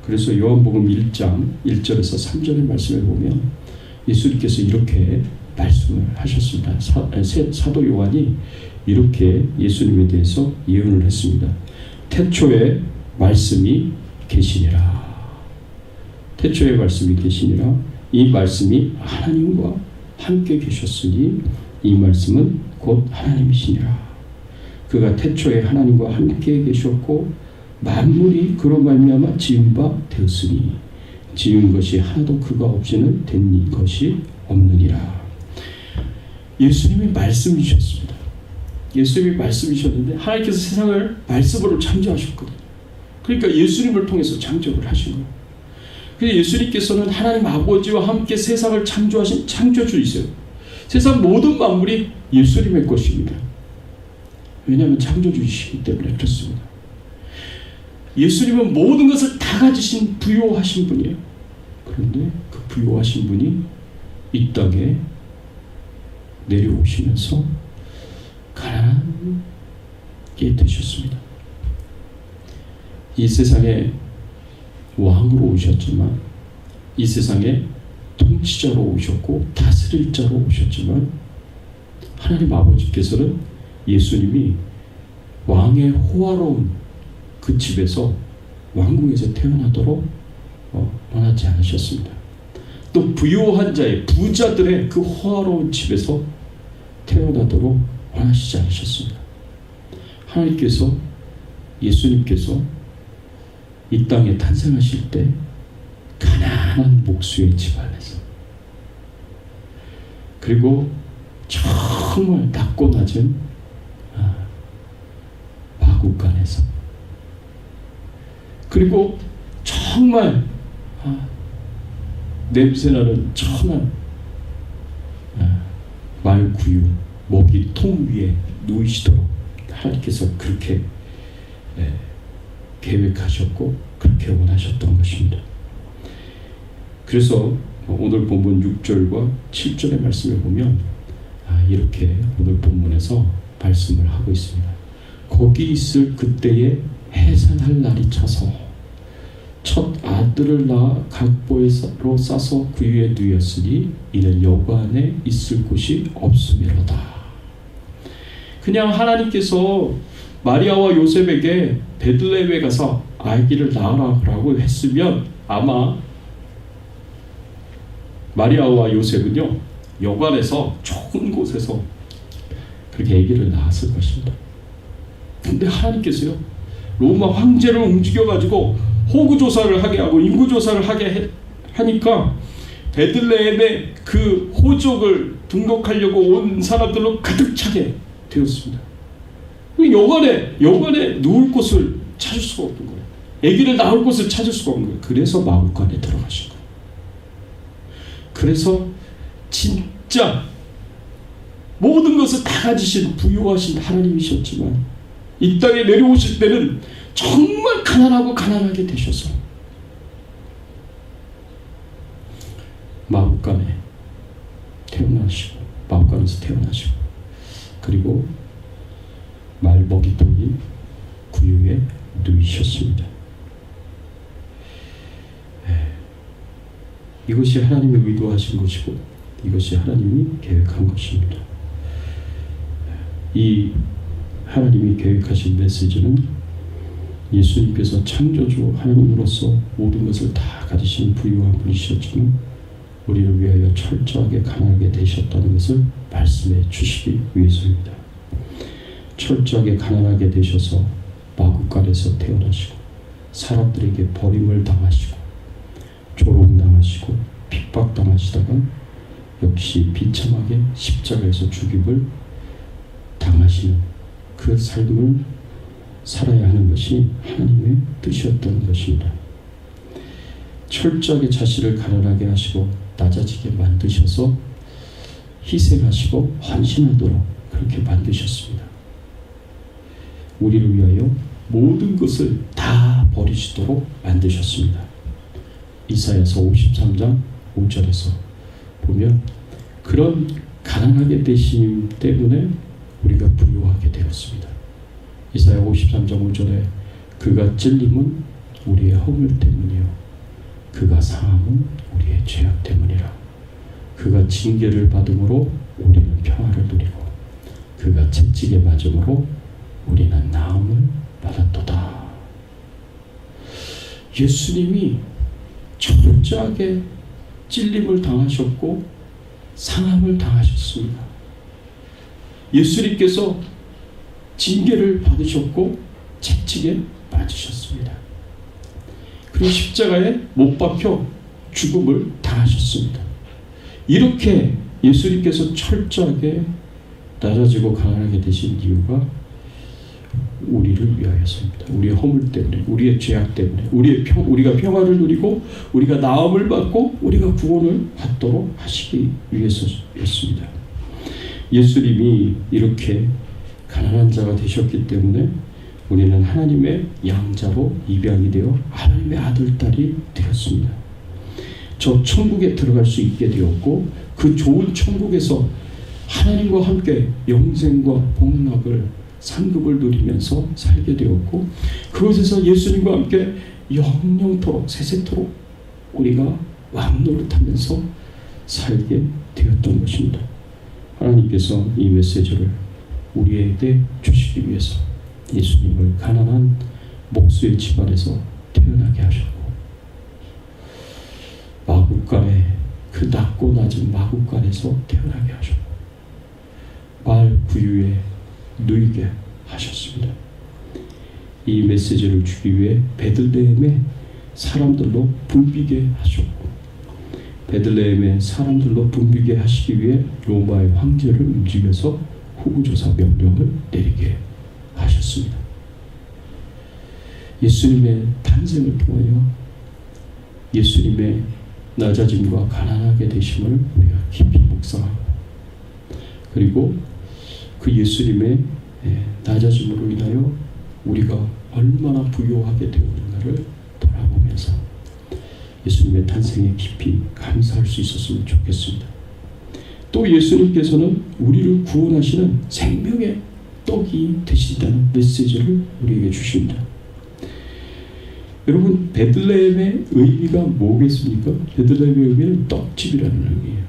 그래서 요한복음 1장 1절에서 3절의 말씀을 보면 예수님께서 이렇게 말씀을 하셨습니다. 사도 요한이 이렇게 예수님에 대해서 예언을 했습니다. 태초에 말씀이 계시니라. 태초에 말씀이 계시니라. 이 말씀이 하나님과 함께 계셨으니 이 말씀은 곧 하나님이시니라. 그가 태초에 하나님과 함께 계셨고 만물이 그로 말미암아 지은 바 되었으니 지은 것이 하나도 그가 없이는 된 것이 없느니라. 예수님이 말씀이셨습니다. 예수님이 말씀이셨는데 하나님께서 세상을 말씀으로 창조하셨거든요. 그러니까 예수님을 통해서 창조를 하신 거예요. 그래서 예수님께서는 하나님 아버지와 함께 세상을 창조하신 창조주이세요. 세상 모든 만물이 예수님의 것입니다. 왜냐하면 창조주이시기 때문에 그렇습니다. 예수님은 모든 것을 다 가지신 부유하신 분이에요. 그런데 그 부유하신 분이 이 땅에 내려오시면서 가난하게 되셨습니다. 이 세상에 왕으로 오셨지만, 이 세상에 통치자로 오셨고 다스릴 자로 오셨지만, 하나님 아버지께서는 예수님이 왕의 호화로운 그 집에서, 왕궁에서 태어나도록 원하지 않으셨습니다. 또 부유한 자의, 부자들의 그 호화로운 집에서 태어나도록 원하시지 않으셨습니다. 하나님께서, 예수님께서 이 땅에 탄생하실 때 가난한 목수의 집안에서, 그리고 정말 낮고 낮은 마구간에서, 그리고 정말 냄새나는 천한 말구유 먹이 통 위에 누이시도록 하나님께서 그렇게 계획하셨고 그렇게 원하셨던 것입니다. 그래서 오늘 본문 6절과 7절의 말씀을 보면 이렇게 오늘 본문에서 말씀을 하고 있습니다. 거기 있을 그때에 해산할 날이 차서 첫 아들을 낳아 각보로 싸서 구유에 누였으니 이는 여과 안에 있을 곳이 없음이로다. 그냥 하나님께서 마리아와 요셉에게 베들레헴에 가서 아기를 낳으라고 했으면 아마 마리아와 요셉은요, 여관에서 좋은 곳에서 그렇게 아기를 낳았을 것입니다. 근데 하나님께서요, 로마 황제를 움직여가지고 호구조사를 하게 하고 인구조사를 하게 하니까 베들레헴에 그 호족을 등록하려고 온 사람들로 가득 차게 되었습니다. 여관에 누울 곳을 찾을 수가 없는 거예요. 아기를 낳을 곳을 찾을 수가 없는 거예요. 그래서 마구간에 들어가신 거예요. 그래서 진짜 모든 것을 다 가지신 부유하신 하나님이셨지만 이 땅에 내려오실 때는 정말 가난하게 되셔서 마구간에 태어나시고 마구간에서 태어나시고 그리고 말 먹이통인 구유에 누이셨습니다. 이것이 하나님이 의도하신 것이고 이것이 하나님이 계획한 것입니다. 이 하나님이 계획하신 메시지는 예수님께서 창조주 하나님으로서 모든 것을 다 가지신 부유한 분이셨지만 우리를 위하여 철저하게 가난하게 되셨다는 것을 말씀해 주시기 위해서입니다. 철저하게 가난하게 되셔서 마구간에서 태어나시고 사람들에게 버림을 당하시고 조롱당하시고 핍박당하시다가 역시 비참하게 십자가에서 죽임을 당하시는 그 삶을 살아야 하는 것이 하나님의 뜻이었던 것입니다. 철저하게 자신을 가난하게 하시고 낮아지게 만드셔서 희생하시고 헌신하도록 그렇게 만드셨습니다. 우리를 위하여 모든 것을 다 버리시도록 만드셨습니다. 이사야서 53장 5절에서 보면 그런 가난하게 되심 때문에 우리가 부유하게 되었습니다. 이사야 53장 5절에 그가 찔림은 우리의 허물 때문이요 그가 상함은 우리의 죄악 때문이라. 그가 징계를 받음으로 우리는 평화를 누리고 그가 채찍에 맞음으로 우리는 나음을 받았도다. 예수님이 철저하게 찔림을 당하셨고 상함을 당하셨습니다. 예수님께서 징계를 받으셨고 채찍에 맞으셨습니다. 그리고 십자가에 못 박혀 죽음을 당하셨습니다. 이렇게 예수님께서 철저하게 낮아지고 가난하게 되신 이유가 우리를 위하여서입니다. 우리의 허물 때문에, 우리의 죄악 때문에, 우리가 평화를 누리고 우리가 나음을 받고 우리가 구원을 받도록 하시기 위해서였습니다. 예수님이 이렇게 가난한 자가 되셨기 때문에 우리는 하나님의 양자로 입양이 되어 하나님의 아들, 딸이 되었습니다. 저 천국에 들어갈 수 있게 되었고 그 좋은 천국에서 하나님과 함께 영생과 복락을 상급을 누리면서 살게 되었고 그곳에서 예수님과 함께 영영토록 세세토록 우리가 왕노릇하면서 살게 되었던 것입니다. 하나님께서 이 메시지를 우리에게 주시기 위해서 예수님을 가난한 목수의 집안에서 태어나게 하셨고 마구간에 그 낮고 낮은 마구간에서 태어나게 하셨고 말 구유에 누이게 하셨습니다. 이 메시지를 주기 위해 베들레헴의 사람들로 붐비게 하셨고 베들레헴의 사람들로 붐비게 하시기 위해 로마의 황제를 움직여서 후구조사 명령을 내리게 하셨습니다. 예수님의 탄생을 통하여 예수님의 낮아짐과 가난하게 되심을 우리가 깊이 묵상하고 그리고 그 예수님의 낮아짐으로 인하여 우리가 얼마나 부유하게 되었는가를 돌아보면서 예수님의 탄생에 깊이 감사할 수 있었으면 좋겠습니다. 또 예수님께서는 우리를 구원하시는 생명의 떡이 되신다는 메시지를 우리에게 주십니다. 여러분 베들레헴의 의미가 뭐겠습니까? 베들레헴의 의미는 떡집이라는 의미예요.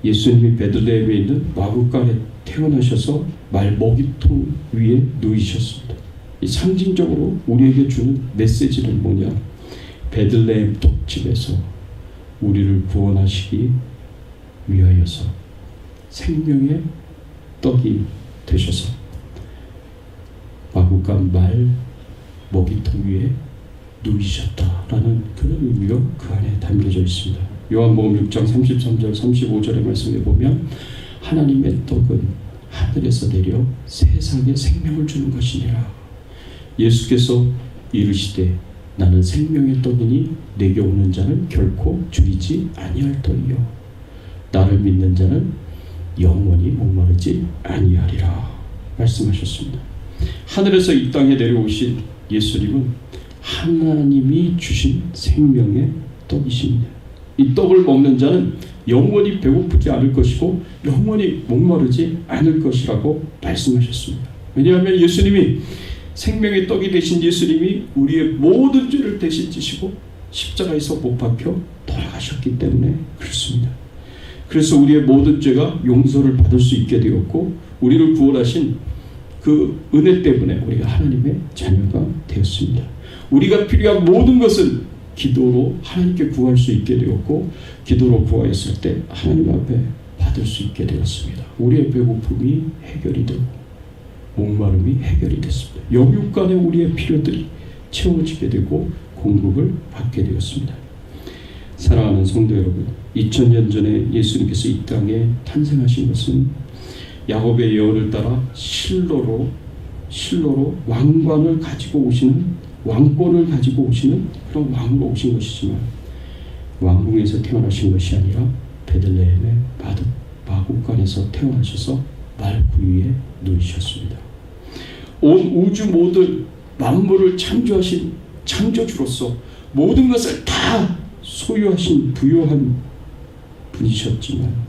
예수님이 베들레헴에 있는 마구간에 태어나셔서 말 먹이통 위에 누이셨습니다. 이 상징적으로 우리에게 주는 메시지는 뭐냐? 베들레헴 떡집에서 우리를 구원하시기 위하여서 생명의 떡이 되셔서 마구간 말 먹이통 위에 누이셨다라는 그런 의미가 그 안에 담겨져 있습니다. 요한복음 6장 33절 35절의 말씀에 보면 하나님의 떡은 하늘에서 내려 세상에 생명을 주는 것이니라. 예수께서 이르시되 나는 생명의 떡이니 내게 오는 자는 결코 줄이지 아니할 터이요 나를 믿는 자는 영원히 목마르지 아니하리라 말씀하셨습니다. 하늘에서 이 땅에 내려오신 예수님은 하나님이 주신 생명의 떡이십니다. 이 떡을 먹는 자는 영원히 배고프지 않을 것이고 영원히 목마르지 않을 것이라고 말씀하셨습니다. 왜냐하면 예수님이 생명의 떡이 되신 예수님이 우리의 모든 죄를 대신 지시고 십자가에서 못 박혀 돌아가셨기 때문에 그렇습니다. 그래서 우리의 모든 죄가 용서를 받을 수 있게 되었고 우리를 구원하신 그 은혜 때문에 우리가 하나님의 자녀가 되었습니다. 우리가 필요한 모든 것은 기도로 하나님께 구할 수 있게 되었고 기도로 구하였을 때 하나님 앞에 받을 수 있게 되었습니다. 우리의 배고픔이 해결이 되고 목마름이 해결이 됐습니다. 영육 간에 우리의 필요들이 채워지게 되고 공급을 받게 되었습니다. 사랑하는 성도 여러분, 2000년 전에 예수님께서 이 땅에 탄생하신 것은 야곱의 예언을 따라 실로로 왕권을 가지고 오시는 그런 왕으로 오신 것이지만 왕궁에서 태어나신 것이 아니라 베들레헴의 마구간에서 태어나셔서 말구 위에 누이셨습니다. 온 우주 모든 만물을 창조하신 창조주로서 모든 것을 다 소유하신 부유한 분이셨지만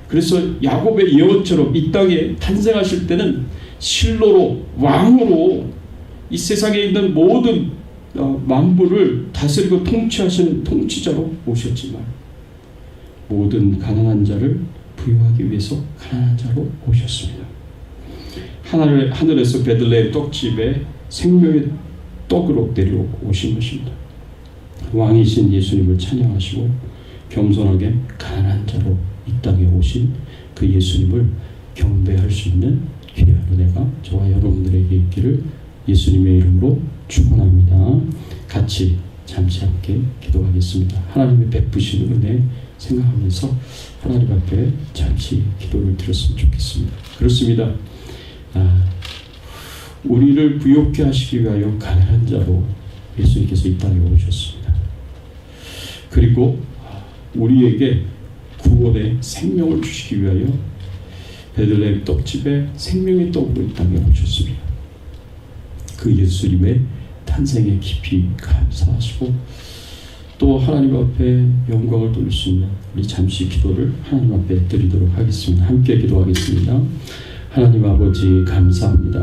그래서 야곱의 예언처럼 이 땅에 탄생하실 때는 실로로 왕으로 이 세상에 있는 모든 만물을 다스리고 통치하시는 통치자로 오셨지만 모든 가난한 자를 부유하기 위해서 가난한 자로 오셨습니다. 하늘에서 베들레헴 떡집에 생명의 떡으로 내려오신 것입니다. 왕이신 예수님을 찬양하시고 겸손하게 가난한 자로 이 땅에 오신 그 예수님을 경배할 수 있는 귀한 은혜가 저와 여러분들에게 있기를 예수님의 이름으로 축원합니다. 같이 잠시 함께 기도하겠습니다. 하나님의 베푸신 은혜 생각하면서 하나님 앞에 잠시 기도를 드렸으면 좋겠습니다. 그렇습니다. 우리를 부욕케 하시기 위하여 가난한 자로 예수님께서 이 땅에 오셨습니다. 그리고 우리에게 구원의 생명을 주시기 위하여 베들레헴 떡집에 생명의 떡으로 이 땅에 오셨습니다. 그 예수님의 탄생에 깊이 감사하시고 또 하나님 앞에 영광을 돌릴 수 있는 우리 잠시 기도를 하나님 앞에 드리도록 하겠습니다. 함께 기도하겠습니다. 하나님 아버지 감사합니다.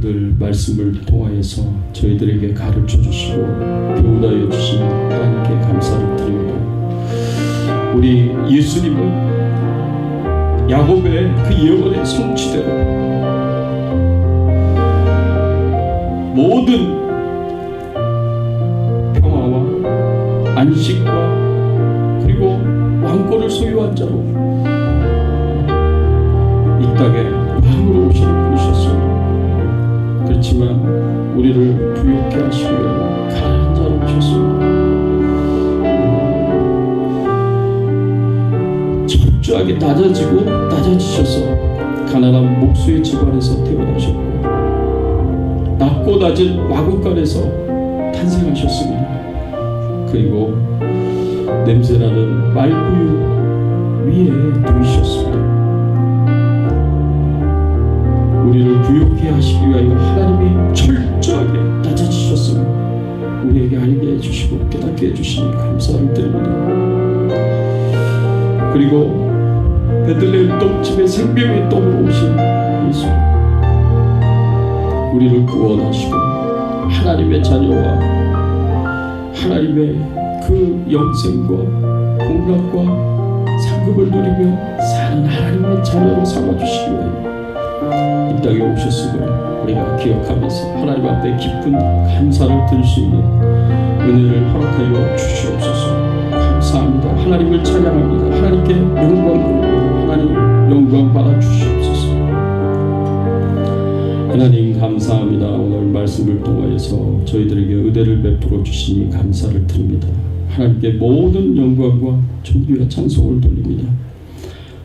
오늘 말씀을 통하여서 저희들에게 가르쳐 주시고 교훈하여 주신 하나님께 감사를 드립니다. 우리 예수님은 야곱의 그 예언의 성취대로 모든 평화와 안식과 그리고 왕권을 소유한 자로 이 땅에 왕으로 오시는 분이셨습니다. 그렇지만 우리를 부욕케 하시기 위해 가난한 자로 오셨습니다. 철저하게 낮아지셔서 가난한 목수의 집안에서 태어나셨고 낮고 낮은 마구간에서 탄생하셨습니다. 그리고 냄새나는 말구유 위에 누이셨습니다. 우리를 부욕케 하시기 위하여 하나님이 철저하게 낮아지셨으며 우리에게 알게 해주시고 깨닫게 해주시니 감사를 드립니다. 그리고 베들레헴 떡집에 생명의 떡으로 오신 예수님, 우리를 구원하시고 하나님의 자녀와 하나님의 그 영생과 공락과 상급을 누리며 사는 하나님의 자녀로 삼아주시기 위하여 이 땅에 오셨음을 우리가 기억하면서 하나님 앞에 깊은 감사를 드릴 수 있는 은혜를 허락하여 주시옵소서. 감사합니다. 하나님을 찬양합니다. 하나님께 영광 돌리고 하나님 영광 받아 주시옵소서. 하나님 감사합니다. 오늘 말씀을 통하여서 저희들에게 은혜를 베풀어 주시니 감사를 드립니다. 하나님께 모든 영광과 존귀와 찬송을 돌립니다.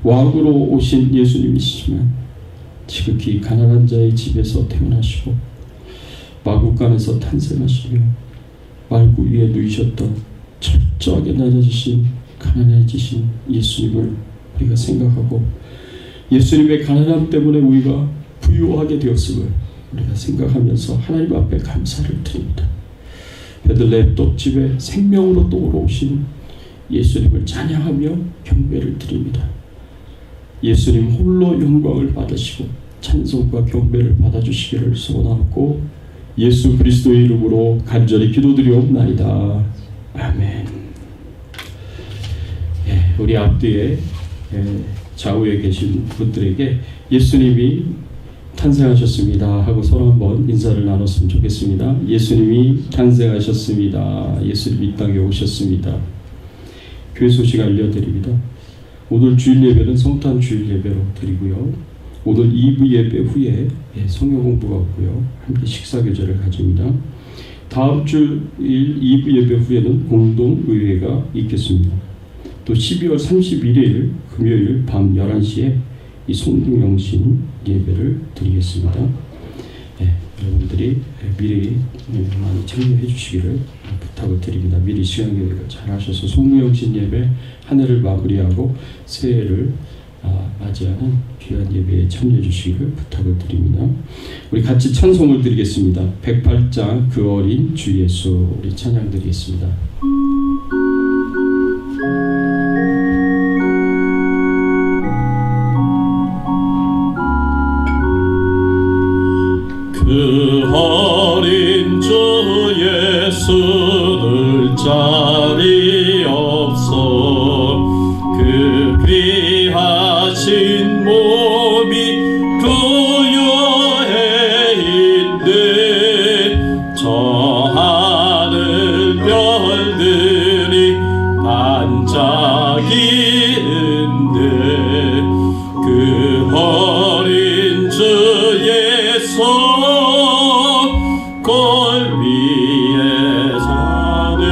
왕으로 오신 예수님이시지만 지극히 가난한 자의 집에서 태어나시고 마구간에서 탄생하시며 말구 위에 누이셨던 철저하게 낮아지신 가난해지신 예수님을 우리가 생각하고 예수님의 가난함 때문에 우리가 부유하게 되었음을 우리가 생각하면서 하나님 앞에 감사를 드립니다. 베들레헴 떡집에 생명으로 떡으로 오신 예수님을 찬양하며 경배를 드립니다. 예수님 홀로 영광을 받으시고 찬송과 경배를 받아주시기를 소원하고 예수 그리스도의 이름으로 간절히 기도드리옵나이다. 아멘. 우리 앞뒤에 좌우에 계신 분들에게 예수님이 탄생하셨습니다 하고 서로 한번 인사를 나눴으면 좋겠습니다. 예수님이 탄생하셨습니다. 예수님 이 땅에 오셨습니다. 교회 소식 알려드립니다. 오늘 주일 예배는 성탄 주일 예배로 드리고요. 오늘 2부 예배 후에 성경 공부가 없고요. 함께 식사 교제를 가집니다. 다음 주일 2부 예배 후에는 공동 의회가 있겠습니다. 또 12월 31일 금요일 밤 11시에 이 송등영신 예배를 드리겠습니다. 여러분들이 미리 많이 참여해 주시기를 부탁을 드립니다. 미리 시간 계획을 잘 하셔서 송등영신 예배 한 해를 마무리하고 새해를 맞이하는 귀한 예배에 참여해 주시기를 부탁을 드립니다. 우리 같이 찬송을 드리겠습니다. 108장 그 어린 주 예수 우리 찬양 드리겠습니다. 그 어린 주 예수를 자리 없어 그 귀하신 몸이 부여해인데 저 하늘 별들이 반짝이는데 그 어린 주 예수 골 위에 사네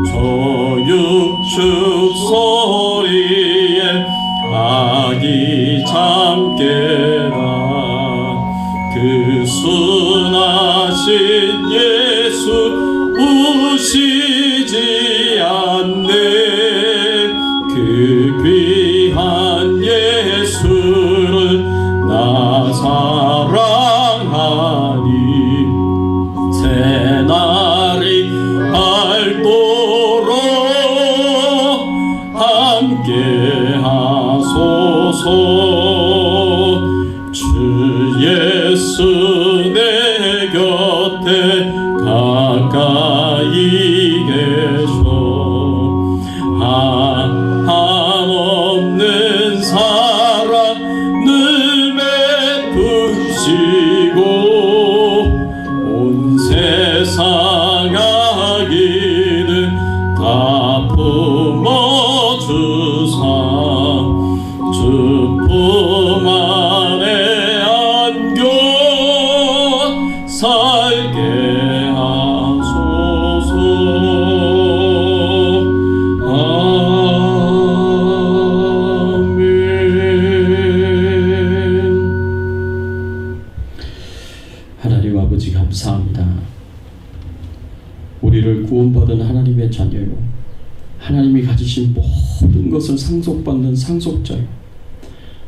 저 육축 소리에 아기 잠깨라 그 순하신 예수 우시지 않네 그 귀한 예수를 나 사랑하니 새날이 밝도록 함께 하소서 주 예수 내 곁에 가까이 계셔 한없는 사랑 늘 베푸시고 온 세상 악인을 다 품어주사 주 품 안에 안겨 살게 하소서. 하나님 아버지 감사합니다. 우리를 구원받은 하나님의 자녀요 하나님이 가지신 모든 것을 상속받는 상속자요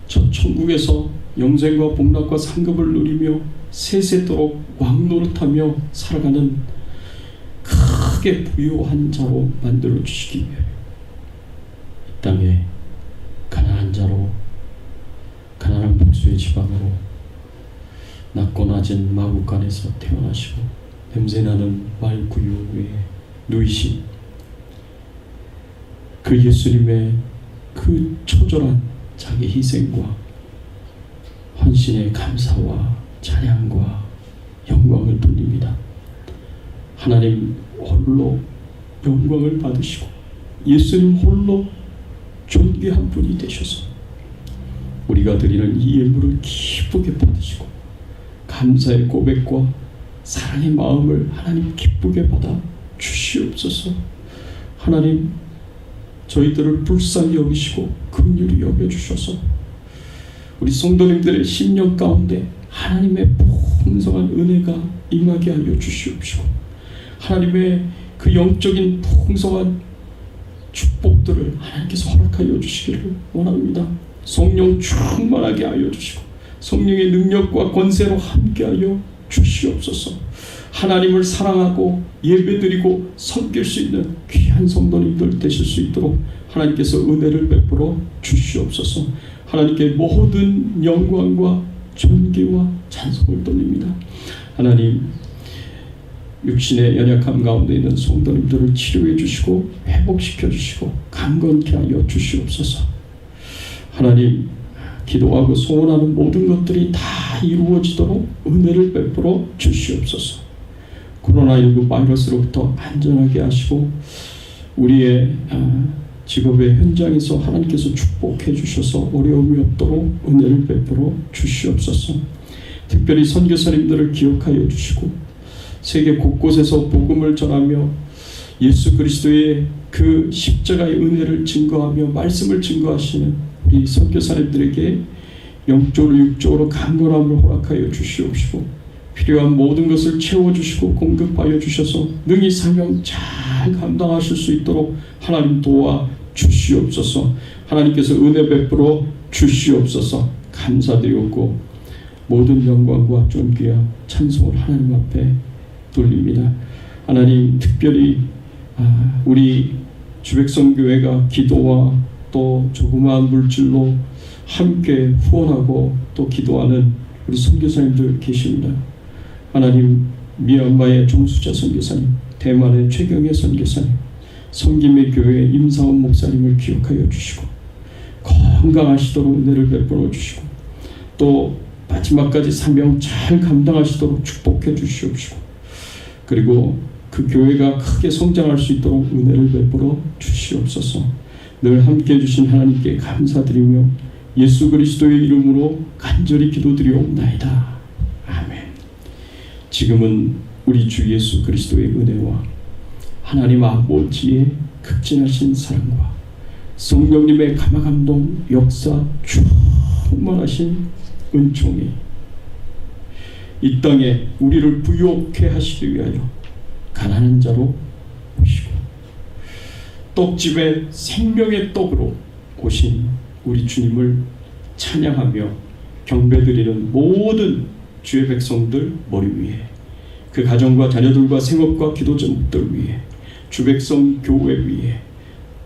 저 천국에서 영생과 복락과 상급을 누리며 세세토록 왕노릇하며 살아가는 크게 부유한 자로 만들어 주시기 위해 이 땅에 가난한 자로 가난한 복수의 지방으로 낮고 낮은 마국간에서 태어나시고 냄새나는 말구유 위에 누이신 그 예수님의 그 초절한 자기 희생과 헌신의 감사와 찬양과 영광을 돌립니다. 하나님 홀로 영광을 받으시고 예수님 홀로 존귀한 분이 되셔서 우리가 드리는 이 예물을 기쁘게 받으시고 감사의 고백과 사랑의 마음을 하나님 기쁘게 받아 주시옵소서. 하나님 저희들을 불쌍히 여기시고 긍휼히 여겨주셔서 우리 성도님들의 심령 가운데 하나님의 풍성한 은혜가 임하게 하여 주시옵시고 하나님의 그 영적인 풍성한 축복들을 하나님께서 허락하여 주시기를 원합니다. 성령 충만하게 하여 주시고 성령의 능력과 권세로 함께하여 주시옵소서. 하나님을 사랑하고 예배드리고 섬길 수 있는 귀한 성도님들 되실 수 있도록 하나님께서 은혜를 베풀어 주시옵소서. 하나님께 모든 영광과 존귀와 찬송을 돌립니다. 하나님, 육신의 연약함 가운데 있는 성도님들을 치료해 주시고 회복시켜 주시고 강건케 하여 주시옵소서. 하나님, 기도하고 소원하는 모든 것들이 다 이루어지도록 은혜를 베풀어 주시옵소서. 코로나19 바이러스로부터 안전하게 하시고 우리의 직업의 현장에서 하나님께서 축복해 주셔서 어려움이 없도록 은혜를 베풀어 주시옵소서. 특별히 선교사님들을 기억하여 주시고 세계 곳곳에서 복음을 전하며 예수 그리스도의 그 십자가의 은혜를 증거하며 말씀을 증거하시는 우리 선교사님들에게 영적으로 육적으로 강건함을 허락하여 주시옵시고 필요한 모든 것을 채워주시고 공급하여 주셔서 능히 사명 잘 감당하실 수 있도록 하나님 도와 주시옵소서. 하나님께서 은혜 베풀어 주시옵소서. 감사드리옵고 모든 영광과 존귀와 찬송을 하나님 앞에 돌립니다. 하나님, 특별히 우리 주백성교회가 기도와 또 조그마한 물질로 함께 후원하고 또 기도하는 우리 선교사님들 계십니다. 하나님, 미얀마의 정수자 선교사님, 대만의 최경혜 선교사님, 성김의 교회 임사원 목사님을 기억하여 주시고 건강하시도록 은혜를 베풀어 주시고 또 마지막까지 사명 잘 감당하시도록 축복해 주시옵시고 그리고 그 교회가 크게 성장할 수 있도록 은혜를 베풀어 주시옵소서. 늘 함께해 주신 하나님께 감사드리며 예수 그리스도의 이름으로 간절히 기도드리옵나이다. 아멘. 지금은 우리 주 예수 그리스도의 은혜와 하나님 아버지의 극진하신 사랑과 성령님의 감화감동 역사 충만하신 은총이 이 땅에 우리를 부욕해 하시기 위하여 가난한 자로 오시고 떡집에 생명의 떡으로 오신 우리 주님을 찬양하며 경배드리는 모든 주의 백성들 머리 위에 그 가정과 자녀들과 생업과 기도 제목들 위에 주백성 교회 위에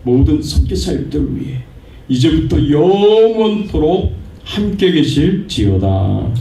모든 선교사님들 위에 이제부터 영원토록 함께 계실지어다.